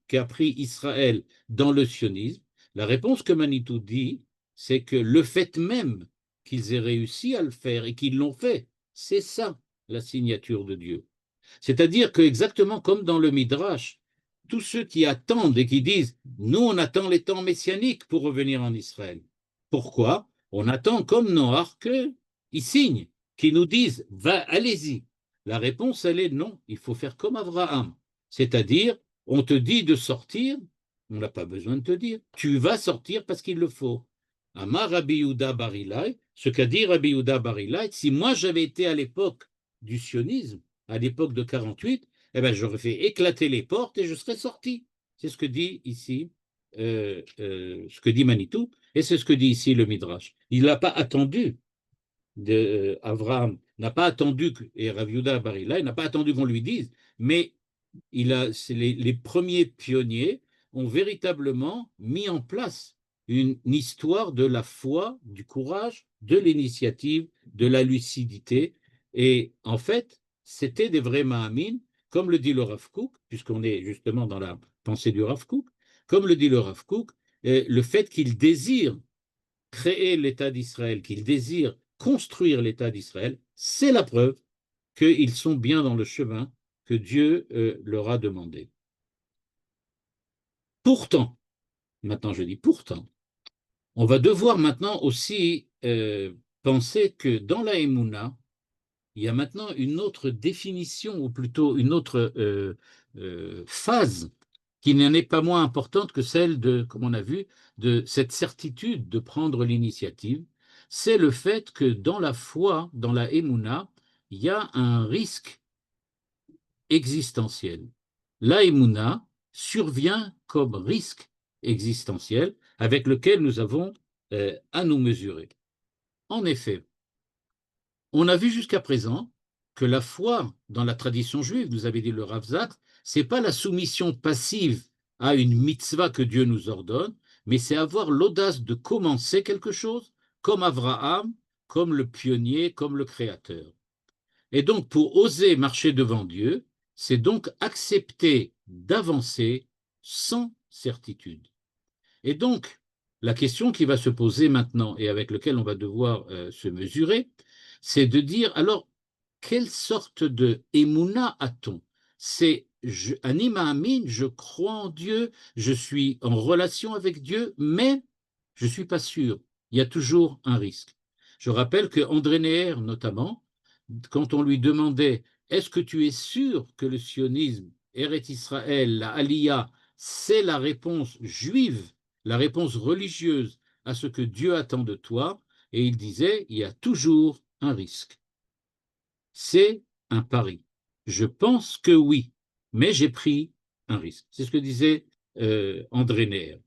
qu'a pris Israël dans le sionisme? La réponse que Manitou dit, c'est que le fait même qu'ils aient réussi à le faire et qu'ils l'ont fait, c'est ça la signature de Dieu. C'est-à-dire que exactement comme dans le Midrash, tous ceux qui attendent et qui disent « Nous, on attend les temps messianiques pour revenir en Israël ». Pourquoi? On attend comme Noach qu'ils signent, qu'ils nous disent « Va, allez-y ». La réponse, elle est non, il faut faire comme Abraham. C'est-à-dire, on te dit de sortir, on n'a pas besoin de te dire. Tu vas sortir parce qu'il le faut. Amar Rabbi Yehuda bar Ilai, ce qu'a dit Rabbi Yehuda bar Ilai, si moi j'avais été à l'époque du sionisme, à l'époque de 48, eh ben, j'aurais fait éclater les portes et je serais sorti. C'est ce que dit ici, ce que dit Manitou, et c'est ce que dit ici le Midrash. Il n'a pas attendu, Abraham n'a pas attendu, et Rav Yehuda bar Ilai n'a pas attendu qu'on lui dise, mais les premiers pionniers ont véritablement mis en place une histoire de la foi, du courage, de l'initiative, de la lucidité. Et en fait, c'était des vrais Mahamin, comme le dit le Rav Kook, puisqu'on est justement dans la pensée du Rav Kook, comme le dit le Rav Kook, le fait qu'il désire créer l'État d'Israël, qu'il désire construire l'État d'Israël, c'est la preuve qu'ils sont bien dans le chemin que Dieu leur a demandé. Pourtant, maintenant je dis pourtant, on va devoir maintenant aussi penser que dans la Emouna, il y a maintenant une autre définition, ou plutôt une autre phase qui n'en est pas moins importante que celle de, comme on a vu, de cette certitude de prendre l'initiative. C'est le fait que dans la foi, dans la Emouna, il y a un risque existentiel. La Emouna survient comme risque existentiel avec lequel nous avons à nous mesurer. En effet, on a vu jusqu'à présent que la foi dans la tradition juive, nous avait dit le Rav Zak, c'est pas la soumission passive à une mitzvah que Dieu nous ordonne, mais c'est avoir l'audace de commencer quelque chose comme Abraham, comme le pionnier, comme le créateur. Et donc, pour oser marcher devant Dieu, c'est donc accepter d'avancer sans certitude. Et donc, la question qui va se poser maintenant et avec laquelle on va devoir se mesurer, c'est de dire, alors, quelle sorte de émouna a-t-on? C'est anima amin, je crois en Dieu, je suis en relation avec Dieu, mais je ne suis pas sûr. Il y a toujours un risque. Je rappelle que André Neher, notamment, quand on lui demandait « Est-ce que tu es sûr que le sionisme, Eret Israël, la Aliyah, c'est la réponse juive, la réponse religieuse à ce que Dieu attend de toi ?» Et il disait « Il y a toujours un risque. C'est un pari. Je pense que oui, mais j'ai pris un risque. » C'est ce que disait André Neher.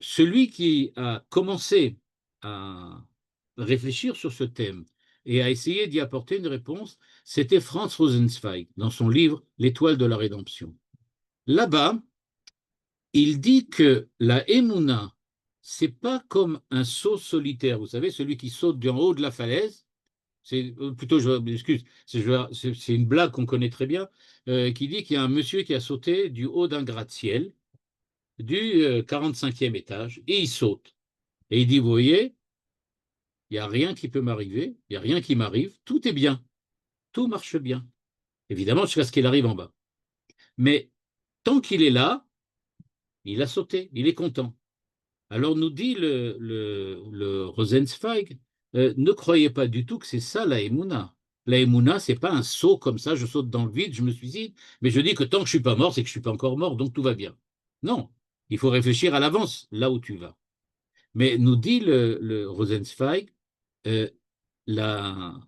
Celui qui a commencé à réfléchir sur ce thème et à essayer d'y apporter une réponse, c'était Franz Rosenzweig dans son livre « L'étoile de la rédemption ». Là-bas, il dit que la Emouna, c'est pas comme un saut solitaire. Vous savez, celui qui saute d'en haut de la falaise, c'est plutôt, excuse, c'est une blague qu'on connaît très bien, qui dit qu'il y a un monsieur qui a sauté du haut d'un gratte-ciel, du 45e étage, et il saute. Et il dit, vous voyez, il n'y a rien qui peut m'arriver, il n'y a rien qui m'arrive, tout est bien, tout marche bien. Évidemment, jusqu'à ce qu'il arrive en bas. Mais tant qu'il est là, il a sauté, il est content. Alors nous dit le Rosenzweig, ne croyez pas du tout que c'est ça la Emouna. La Emouna, ce n'est pas un saut comme ça, je saute dans le vide, je me suicide, mais je dis que tant que je ne suis pas mort, c'est que je ne suis pas encore mort, donc tout va bien. Non, il faut réfléchir à l'avance, là où tu vas. Mais nous dit le Rosenzweig, la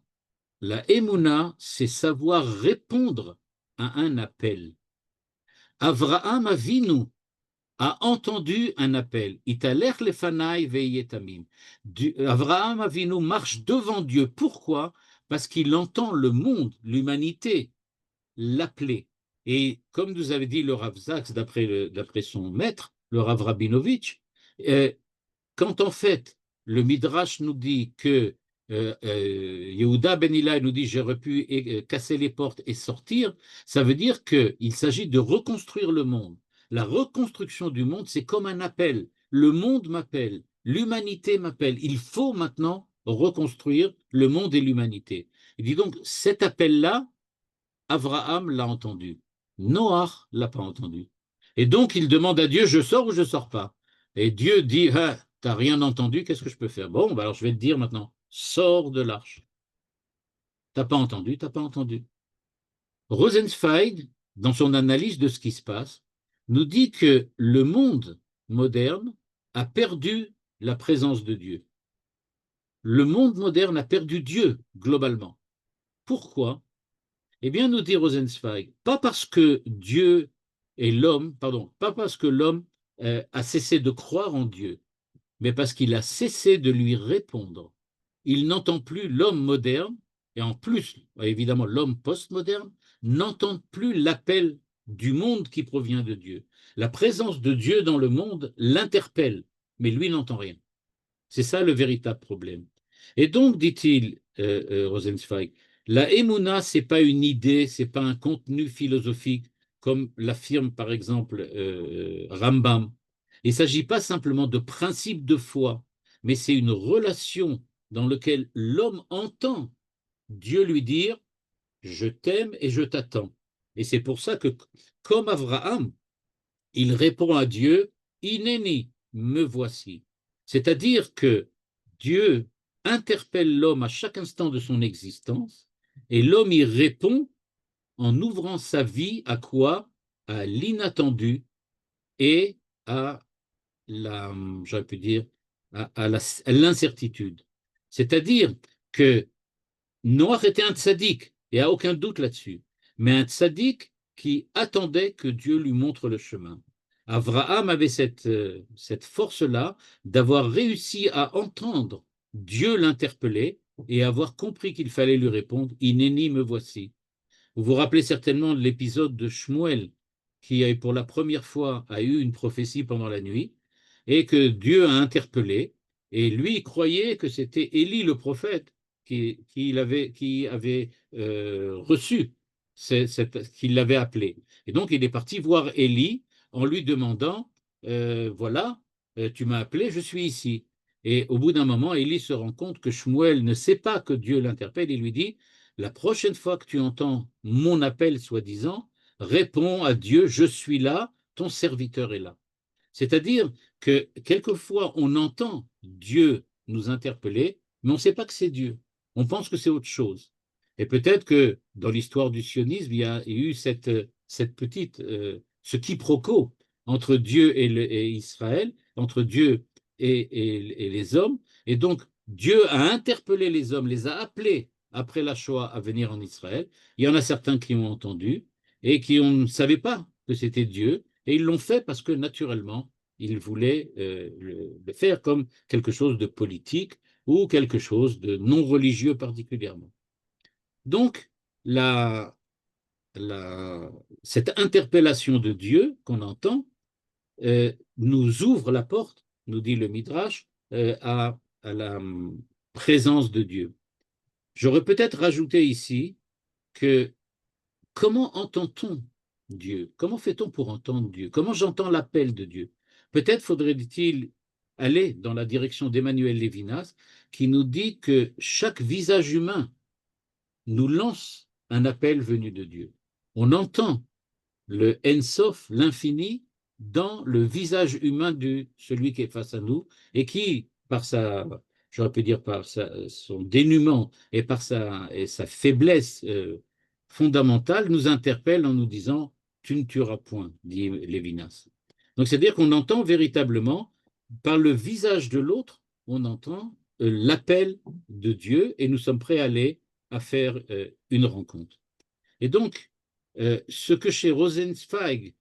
Emouna, c'est savoir répondre à un appel. Avraham Avinu a entendu un appel. Italech lefanai veyetamim. Avraham Avinu marche devant Dieu. Pourquoi? Parce qu'il entend le monde, l'humanité, l'appeler. Et comme nous avait dit le Rav Zaks, d'après son maître, le Rav Rabinovitch, quand en fait le Midrash nous dit que Yehuda ben Ilai nous dit j'aurais pu casser les portes et sortir, ça veut dire qu'il s'agit de reconstruire le monde. La reconstruction du monde, c'est comme un appel. le monde m'appelle, l'humanité m'appelle. Il faut maintenant reconstruire le monde et l'humanité. Il dit donc, cet appel-là, Abraham l'a entendu. Noach l'a pas entendu. Et donc, il demande à Dieu, je sors ou je sors pas? Et Dieu dit, ah, t'as rien entendu, qu'est-ce que je peux faire? Bon, bah alors je vais te dire maintenant, sors de l'arche. T'as pas entendu, t'as pas entendu. Rosenzweig, dans son analyse de ce qui se passe, nous dit que le monde moderne a perdu la présence de Dieu. Le monde moderne a perdu Dieu, globalement. Pourquoi? Eh bien, nous dit Rosenzweig, pas parce que Dieu et l'homme, pardon, pas parce que l'homme a cessé de croire en Dieu, mais parce qu'il a cessé de lui répondre. Il n'entend plus l'homme moderne, et en plus, évidemment, l'homme postmoderne, n'entend plus l'appel du monde qui provient de Dieu. La présence de Dieu dans le monde l'interpelle, mais lui n'entend rien. C'est ça le véritable problème. Et donc, dit-il, Rosenzweig, la Emouna, ce n'est pas une idée, ce n'est pas un contenu philosophique, comme l'affirme par exemple Rambam. Il ne s'agit pas simplement de principe de foi, mais c'est une relation dans laquelle l'homme entend Dieu lui dire « je t'aime et je t'attends ». Et c'est pour ça que, comme Abraham, il répond à Dieu « Hineni, me voici ». C'est-à-dire que Dieu interpelle l'homme à chaque instant de son existence et l'homme y répond en ouvrant sa vie à quoi? À l'inattendu et à la, j'aurais pu dire, à l'incertitude. C'est-à-dire que Noach était un tzaddik, il n'y a aucun doute là-dessus, mais un tzaddik qui attendait que Dieu lui montre le chemin. Abraham avait cette force-là d'avoir réussi à entendre Dieu l'interpeller et avoir compris qu'il fallait lui répondre « Hineni, me voici ». Vous vous rappelez certainement de l'épisode de Shmuel, qui pour la première fois a eu une prophétie pendant la nuit, et que Dieu a interpellé, et lui il croyait que c'était Élie le prophète qui avait reçu, qui l'avait appelé. Et donc il est parti voir Élie en lui demandant, voilà, tu m'as appelé, je suis ici. Et au bout d'un moment, Élie se rend compte que Shmuel ne sait pas que Dieu l'interpelle, il lui dit, la prochaine fois que tu entends mon appel soi-disant, réponds à Dieu, je suis là, ton serviteur est là. C'est-à-dire que quelquefois, on entend Dieu nous interpeller, mais on ne sait pas que c'est Dieu. On pense que c'est autre chose. Et peut-être que dans l'histoire du sionisme, il y a eu cette petite, ce quiproquo entre Dieu et Israël, entre Dieu et les hommes. Et donc, Dieu a interpellé les hommes, les a appelés après la Shoah à venir en Israël. Il y en a certains qui ont entendu et qui ne savaient pas que c'était Dieu. Et ils l'ont fait parce que naturellement, ils voulaient le faire comme quelque chose de politique ou quelque chose de non religieux particulièrement. Donc, cette interpellation de Dieu qu'on entend nous ouvre la porte, nous dit le Midrash, à la présence de Dieu. J'aurais peut-être rajouté ici que comment entend-on Dieu? Comment fait-on pour entendre Dieu? Comment j'entends l'appel de Dieu? Peut-être faudrait-il aller dans la direction d'Emmanuel Lévinas, qui nous dit que chaque visage humain nous lance un appel venu de Dieu. On entend le En-Sof, l'infini, dans le visage humain de celui qui est face à nous et qui, par j'aurais pu dire par son dénuement et par sa faiblesse fondamentale, nous interpelle en nous disant « tu ne tueras point », dit Lévinas. Donc c'est-à-dire qu'on entend véritablement, par le visage de l'autre, on entend l'appel de Dieu et nous sommes prêts à aller à faire une rencontre. Et donc, ce que chez Rosenzweig,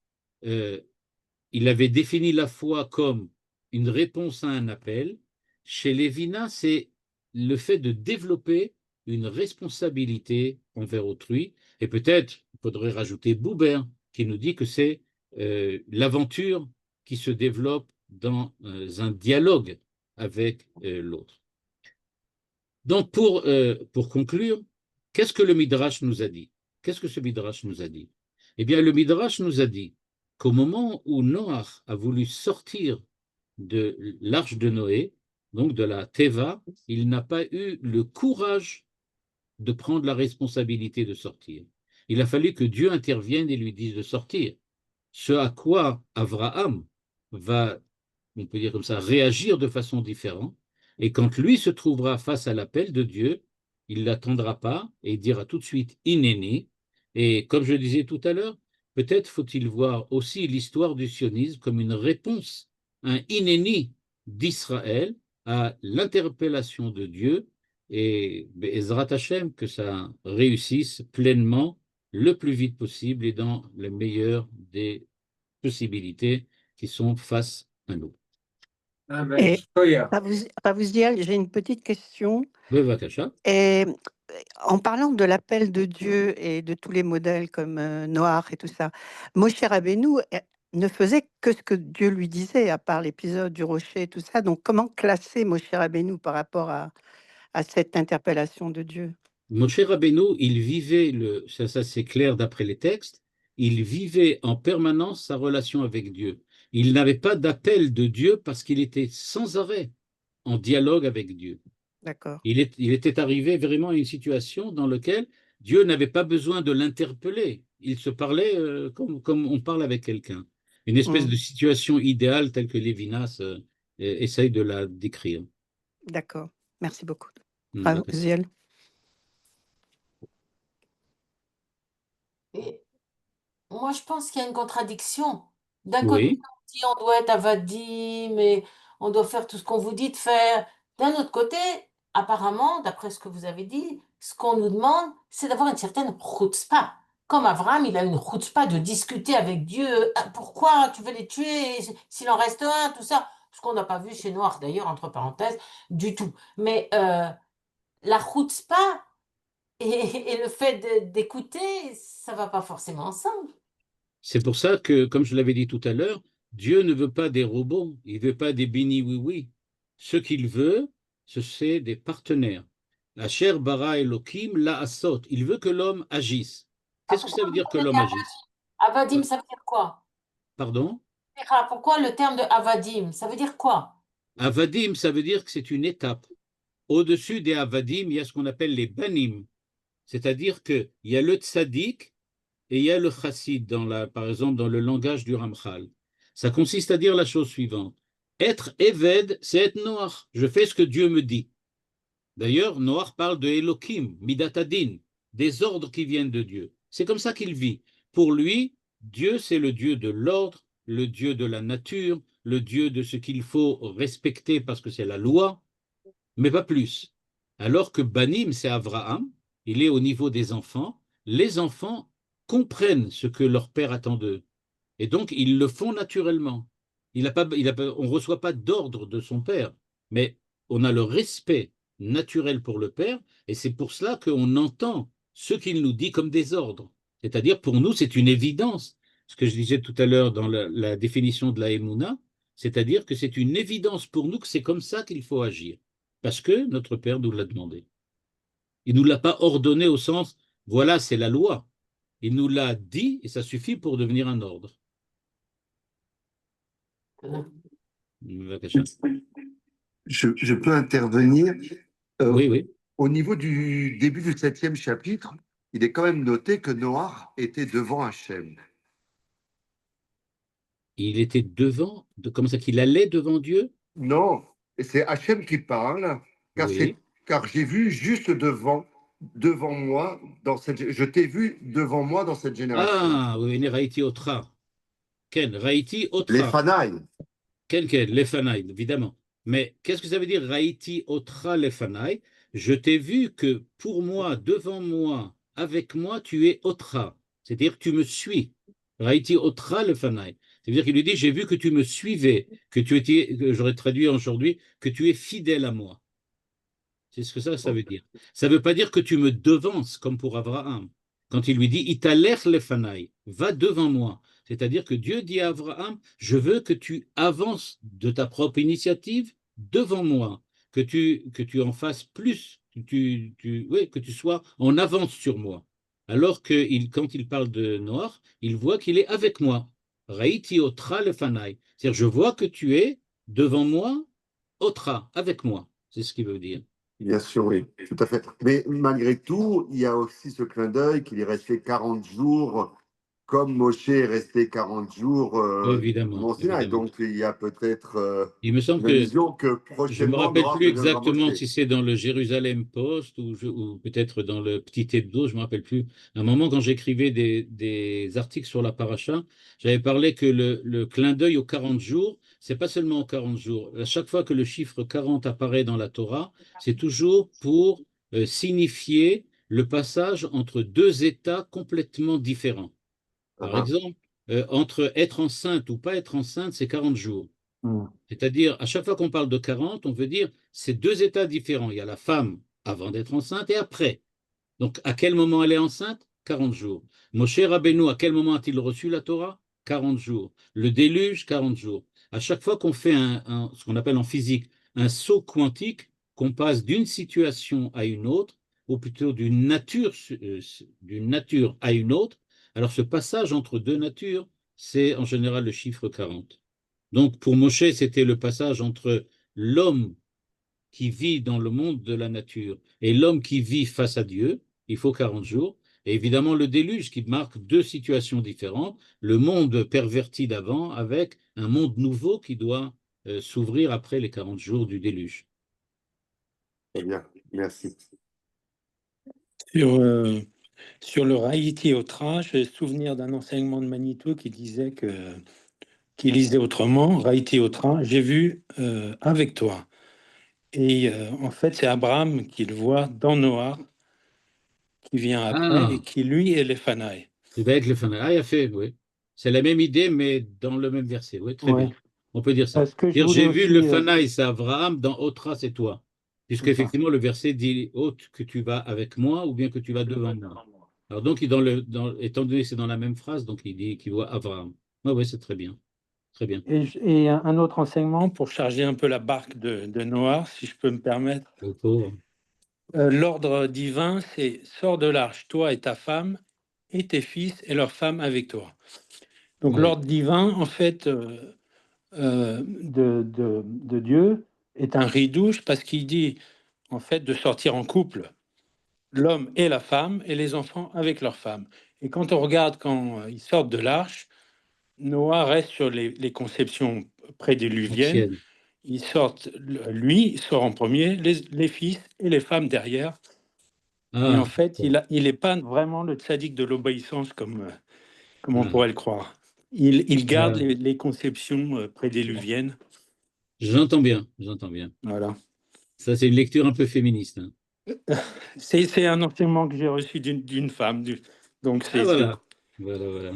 il avait défini la foi comme une réponse à un appel, chez Lévinas, c'est le fait de développer une responsabilité envers autrui, et peut-être, il faudrait rajouter Buber, qui nous dit que c'est l'aventure qui se développe dans un dialogue avec l'autre. Donc, pour conclure, qu'est-ce que le Midrash nous a dit? Qu'est-ce que ce Midrash nous a dit? Eh bien, le Midrash nous a dit qu'au moment où Noach a voulu sortir de l'arche de Noé, donc de la Teva, il n'a pas eu le courage de prendre la responsabilité de sortir. Il a fallu que Dieu intervienne et lui dise de sortir. Ce à quoi Abraham va, on peut dire comme ça, réagir de façon différente. Et quand lui se trouvera face à l'appel de Dieu, il ne l'attendra pas et il dira tout de suite Inéni. Et comme je le disais tout à l'heure, peut-être faut-il voir aussi l'histoire du sionisme comme une réponse, un Inéni d'Israël à l'interpellation de Dieu et Ezrat Hashem, que ça réussisse pleinement le plus vite possible et dans les meilleures des possibilités qui sont face à nous. Et Ravouziel, j'ai une petite question. Bevakasha. Et en parlant de l'appel de Dieu et de tous les modèles comme Noach et tout ça, Moshe Rabbeinu ne faisait que ce que Dieu lui disait, à part l'épisode du rocher et tout ça. Donc, comment classer Moshe Rabbeinu par rapport à cette interpellation de Dieu? Moshe Rabbeinu, il vivait, ça c'est clair d'après les textes, il vivait en permanence sa relation avec Dieu. Il n'avait pas d'appel de Dieu parce qu'il était sans arrêt en dialogue avec Dieu. D'accord. Il était arrivé vraiment à une situation dans laquelle Dieu n'avait pas besoin de l'interpeller. Il se parlait comme on parle avec quelqu'un. Une espèce de situation idéale telle que Lévinas essaye de la décrire. D'accord. Merci beaucoup. D'accord. Ravouziel. Et moi, je pense qu'il y a une contradiction. D'un côté, Oui, on dit on doit être avadim et on doit faire tout ce qu'on vous dit de faire. D'un autre côté, apparemment, d'après ce que vous avez dit, ce qu'on nous demande, c'est d'avoir une certaine chutzpah. Comme Abraham, il a une chutzpah de discuter avec Dieu. Ah, pourquoi tu veux les tuer s'il en reste un, tout ça. Ce qu'on n'a pas vu chez Noir, d'ailleurs, entre parenthèses, du tout. Mais la chutzpah et le fait d'écouter, ça va pas forcément ensemble. c'est pour ça que, comme je l'avais dit tout à l'heure, Dieu ne veut pas des robots, il ne veut pas des bini oui-oui. Ce qu'il veut, c'est des partenaires. Asher bara Elohim la asot. Il veut que l'homme agisse. Ah, Qu'est-ce que ça pourquoi veut vous dire que avez dit l'homme agisse? Avadim, ça veut dire quoi? Pardon? Mira, pourquoi le terme de Avadim? Ça veut dire quoi? Avadim, ça veut dire que c'est une étape. Au-dessus des Avadim, il y a ce qu'on appelle les Banim. C'est-à-dire qu'il y a le Tzaddik et il y a le Chassid, par exemple, dans le langage du Ramchal. Ça consiste à dire la chose suivante. Être Eved, c'est être Noach. Je fais ce que Dieu me dit. D'ailleurs, Noach parle de Elohim, Midatadin, des ordres qui viennent de Dieu. C'est comme ça qu'il vit. Pour lui, Dieu, c'est le Dieu de l'ordre, le Dieu de la nature, le Dieu de ce qu'il faut respecter parce que c'est la loi, mais pas plus. Alors que Banim, c'est Abraham, il est au niveau des enfants. Les enfants comprennent ce que leur père attend d'eux. Et donc, ils le font naturellement. On ne reçoit pas d'ordre de son père, mais on a le respect naturel pour le père, et c'est pour cela qu'on entend ce qu'il nous dit comme des ordres. C'est-à-dire, pour nous, c'est une évidence. Ce que je disais tout à l'heure dans la définition de la Emouna, c'est-à-dire que c'est une évidence pour nous que c'est comme ça qu'il faut agir, parce que notre père nous l'a demandé. Il ne nous l'a pas ordonné au sens, voilà, c'est la loi. Il nous l'a dit, et ça suffit pour devenir un ordre. Je peux intervenir. Oui, oui. Au niveau du début du 7e chapitre, il est quand même noté que Noach était devant Hachem. Il était devant, comment ça qu'il allait devant Dieu? Non, c'est Hachem qui parle, Oui. car j'ai vu juste devant moi, je t'ai vu devant moi dans cette génération. Ah, oui, Raïti Otra. Ken, Raïti Les Otra. Fanaï. Ken, Lefanaï, évidemment. Mais qu'est-ce que ça veut dire Raïti Otra Lefanaï? Je t'ai vu que pour moi, devant moi, avec moi, tu es Otra. C'est-à-dire que tu me suis. Raïti Otra Lefanaï. C'est-à-dire qu'il lui dit, j'ai vu que tu me suivais, que tu étais, j'aurais traduit aujourd'hui, que tu es fidèle à moi. C'est ce que ça veut dire. Ça ne veut pas dire que tu me devances, comme pour Abraham. Quand il lui dit, Italer lefanaï, va devant moi. C'est-à-dire que Dieu dit à Abraham, je veux que tu avances de ta propre initiative devant moi, que tu en fasses plus, que tu sois en avance sur moi. Alors que quand il parle de Noach, il voit qu'il est avec moi. Raïti otra lefanaï. C'est-à-dire, je vois que tu es devant moi, Otra, avec moi. C'est ce qu'il veut dire. Bien sûr, oui, tout à fait. Mais malgré tout, il y a aussi ce clin d'œil qu'il est resté 40 jours, comme Moshe est resté 40 jours au Évidemment, Mont Sinaï. évidemment. Donc, il y a peut-être Il me semble une que allusion que je me prochainement, rappelle Noah plus deviendra Moshe. exactement si c'est dans le Jérusalem Post ou peut-être dans le Petit Hebdo, je me rappelle plus. À un moment, quand j'écrivais des articles sur la paracha, j'avais parlé que le clin d'œil aux 40 jours, c'est pas seulement aux 40 jours. À chaque fois que le chiffre 40 apparaît dans la Torah, c'est toujours pour signifier le passage entre deux états complètement différents. Par Ah, exemple, entre être enceinte ou pas être enceinte, c'est 40 jours. ah. C'est-à-dire, à chaque fois qu'on parle de 40, on veut dire c'est deux états différents. Il y a la femme avant d'être enceinte et après. Donc, à quel moment elle est enceinte? 40 jours. Moshe Rabbeinu, à quel moment a-t-il reçu la Torah? 40 jours. Le déluge, 40 jours. À chaque fois qu'on fait ce qu'on appelle en physique un saut quantique, qu'on passe d'une situation à une autre, ou plutôt d'une nature à une autre, alors ce passage entre deux natures, c'est en général le chiffre 40. Donc, pour Moshe, c'était le passage entre l'homme qui vit dans le monde de la nature et l'homme qui vit face à Dieu. Il faut 40 jours. Et évidemment, le déluge qui marque deux situations différentes, le monde perverti d'avant avec un monde nouveau qui doit s'ouvrir après les 40 jours du déluge. Très bien, merci. Sur le Haïti au train, j'ai souvenir d'un enseignement de Manitou qui disait qui lisait autrement, Haïti au train, j'ai vu avec toi. Et en fait, c'est Abraham qui le voit dans Noah, qui vient après et Ah, qui, lui, est les Fanaï. c'est avec le Fanaï. Ah, il a fait, oui. C'est la même idée, mais dans le même verset. Oui, très Ouais. bien. On peut dire ça. Parce que je Dire, voulais j'ai vu le aussi. Fanaï, c'est Abraham, dans Otra, c'est toi. C'est ça. Puisqu'effectivement, le verset dit, ôte que tu vas avec moi ou bien que tu vas devant moi. Alors donc, étant donné que c'est dans la même phrase, donc il dit qu'il voit Abraham. Oui, oui, c'est très bien. Très bien. Et un autre enseignement pour charger un peu la barque de Noah, si je peux me permettre. Le pauvre. L'ordre divin, c'est sors de l'arche, toi et ta femme, et tes fils et leurs femmes avec toi. Donc Oui. l'ordre divin, en fait, de Dieu est un ridouche parce qu'il dit, en fait, de sortir en couple, l'homme et la femme, et les enfants avec leurs femmes. Et quand on regarde quand ils sortent de l'arche, Noah reste sur les conceptions prédiluviennes. Ancienne. Ils sortent, lui il sort en premier, les fils et les femmes derrière. Et en Ah, fait, il n'est pas vraiment le tzaddik de l'obéissance comme on ah, pourrait le croire. Il garde ah. les conceptions prédiluviennes. J'entends bien, j'entends bien. Voilà. Ça, c'est une lecture un peu féministe, hein. C'est un enseignement que j'ai reçu d'une femme. Donc, Ah, voilà. Voilà, voilà.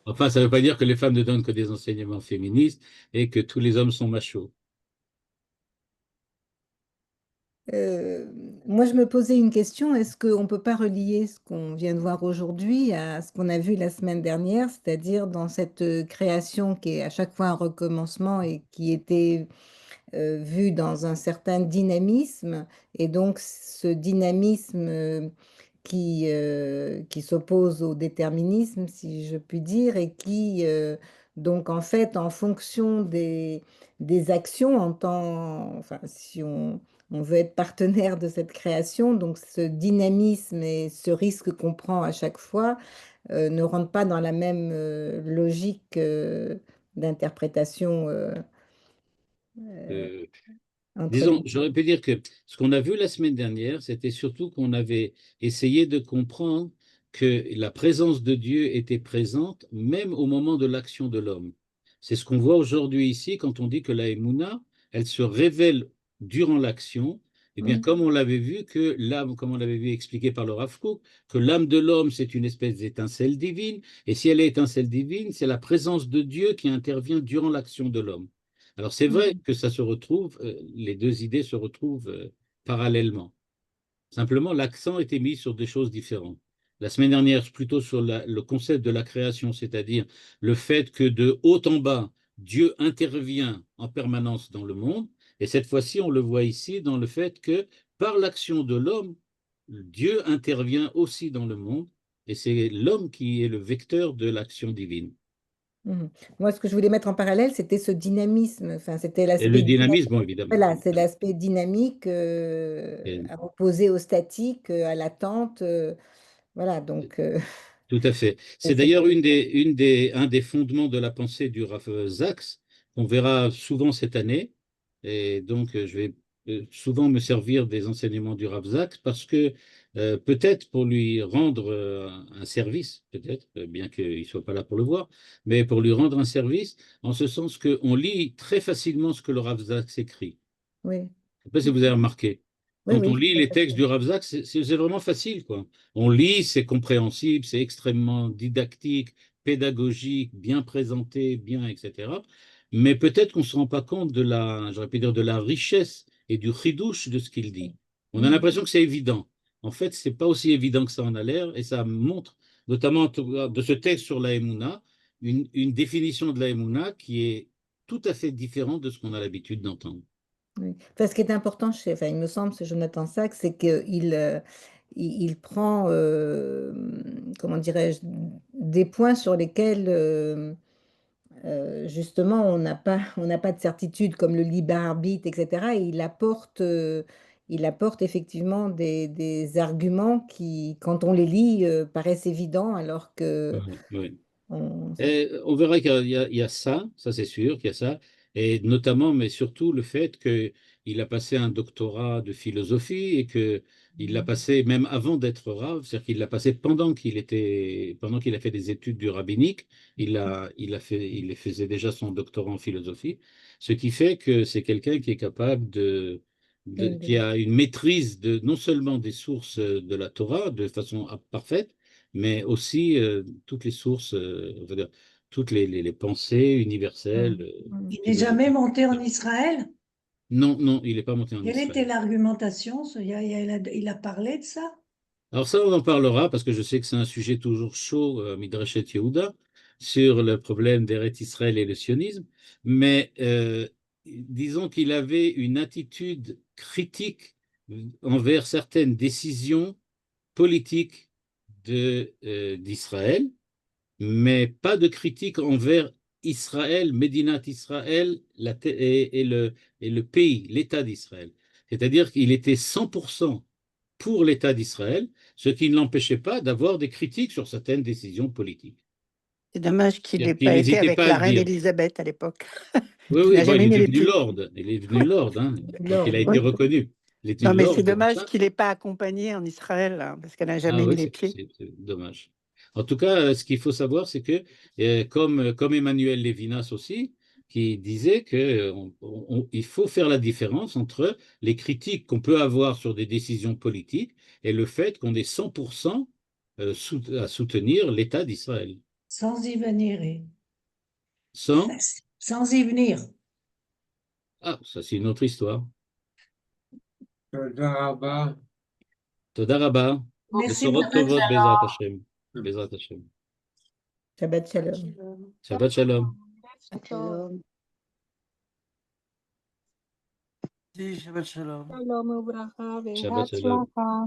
Enfin, ça ne veut pas dire que les femmes ne donnent que des enseignements féministes et que tous les hommes sont machos. Moi, je me posais une question, est-ce qu'on ne peut pas relier ce qu'on vient de voir aujourd'hui à ce qu'on a vu la semaine dernière, c'est-à-dire dans cette création qui est à chaque fois un recommencement et qui était vu dans un certain dynamisme, et donc ce dynamisme qui s'oppose au déterminisme, si je puis dire, et qui, donc en fait, en fonction des actions, enfin, si on veut être partenaire de cette création, donc ce dynamisme et ce risque qu'on prend à chaque fois ne rentrent pas dans la même logique d'interprétation Euh, entre Disons, les j'aurais pu dire que ce qu'on a vu la semaine dernière, c'était surtout qu'on avait essayé de comprendre que la présence de Dieu était présente même au moment de l'action de l'homme. C'est ce qu'on voit aujourd'hui ici quand on dit que la Emouna, elle se révèle durant l'action. Eh bien, Mm. comme on l'avait vu, que l'âme, comme on l'avait vu expliqué par le Rav Kook, que l'âme de l'homme, c'est une espèce d'étincelle divine, et si elle est étincelle divine, c'est la présence de Dieu qui intervient durant l'action de l'homme. Alors c'est vrai Mm. que ça se retrouve, les deux idées se retrouvent parallèlement. Simplement, l'accent était mis sur des choses différentes. La semaine dernière, plutôt sur le concept de la création, c'est-à-dire le fait que de haut en bas, Dieu intervient en permanence dans le monde. Et cette fois-ci, on le voit ici dans le fait que par l'action de l'homme, Dieu intervient aussi dans le monde. Et c'est l'homme qui est le vecteur de l'action divine. Mhm. Moi, ce que je voulais mettre en parallèle, c'était ce dynamisme. Enfin, c'était Et le l'aspect dynamisme, bon, évidemment. voilà, c'est l'aspect dynamique Et à opposer au statique, à l'attente. Voilà, donc tout à fait. C'est c'est- d'ailleurs un des fondements de la pensée du Rav Sachs, qu'on verra souvent cette année. Et donc, je vais souvent me servir des enseignements du Rav Sachs parce que peut-être pour lui rendre un service, peut-être, bien qu'il ne soit pas là pour le voir, mais pour lui rendre un service, en ce sens qu'on lit très facilement ce que le Rav Sachs écrit. oui, Je ne sais pas si vous avez remarqué. oui, Quand on oui, lit tout à les fait. textes du Rav Zach, c'est vraiment facile, quoi. On lit, c'est compréhensible, c'est extrêmement didactique, pédagogique, bien présenté, bien, etc. Mais peut-être qu'on ne se rend pas compte de la, j'aurais pu dire, de la richesse et du chidouche de ce qu'il dit. On a Mhm. l'impression que c'est évident. En fait, c'est pas aussi évident que ça en a l'air, et ça montre, notamment de ce texte sur la Emouna, une définition de la Emouna qui est tout à fait différente de ce qu'on a l'habitude d'entendre. Oui. Enfin, ce qui est important enfin, il me semble, c'est Jonathan Sachs, c'est qu'il il prend, comment dirais-je, des points sur lesquels justement on n'a pas de certitude, comme le libre arbitre, etc. Et il apporte effectivement des arguments qui, quand on les lit, paraissent évidents, alors que Oui, oui. on... Et on verra qu'il y a ça c'est sûr qu'il y a ça, et notamment, mais surtout le fait qu'il a passé un doctorat de philosophie et qu'il l'a passé même avant d'être rave, c'est-à-dire qu'il l'a passé pendant qu'il a fait des études du rabbinique, il faisait déjà son doctorat en philosophie, ce qui fait que c'est quelqu'un qui est capable qui a une maîtrise non seulement des sources de la Torah de façon parfaite, mais aussi toutes les sources, on va dire, toutes les pensées universelles, Mm. Il n'est jamais philosophiques. monté en Israël? Non, non, il n'est pas monté en Quelle était Israël. l'argumentation? Il a parlé de ça? Alors ça, on en parlera parce que je sais que c'est un sujet toujours chaud, Midrashet Yehuda, sur le problème d'Eretz Israël et le sionisme, mais disons qu'il avait une attitude critique envers certaines décisions politiques d'Israël, mais pas de critique envers Israël, Médinat Israël et le pays, l'État d'Israël. C'est-à-dire qu'il était 100% pour l'État d'Israël, ce qui ne l'empêchait pas d'avoir des critiques sur certaines décisions politiques. C'est dommage qu'il n'ait C'est-à-dire qu'il pas été n'hésitait avec pas à la le reine dire. Élisabeth à l'époque, Oui, qui oui, n'a bon, il jamais est mis les devenu pieds. lord. Il est devenu lord, hein. Donc il a été Oui. reconnu. Il est Non, devenu mais lord c'est et tout dommage ça. qu'il n'ait pas accompagné en Israël, hein, parce qu'elle n'a Ah jamais mis oui, les pieds. c'est dommage. En tout cas, ce qu'il faut savoir, c'est que, comme Emmanuel Lévinas aussi, qui disait qu'il faut faire la différence entre les critiques qu'on peut avoir sur des décisions politiques et le fait qu'on est 100% à soutenir l'État d'Israël. Sans y venir. Sans, Sans y venir. ah, ça c'est une autre histoire. תודה רבה. Toda Rabba, Merci Besorot beaucoup. Tovot, Bezrat Hashem. Bezrat Hashem. Shabbat Shalom. Shabbat Shalom. Shalom. Shabbat shalom. שלום וברכה Shabbat Shalom. והצלחה.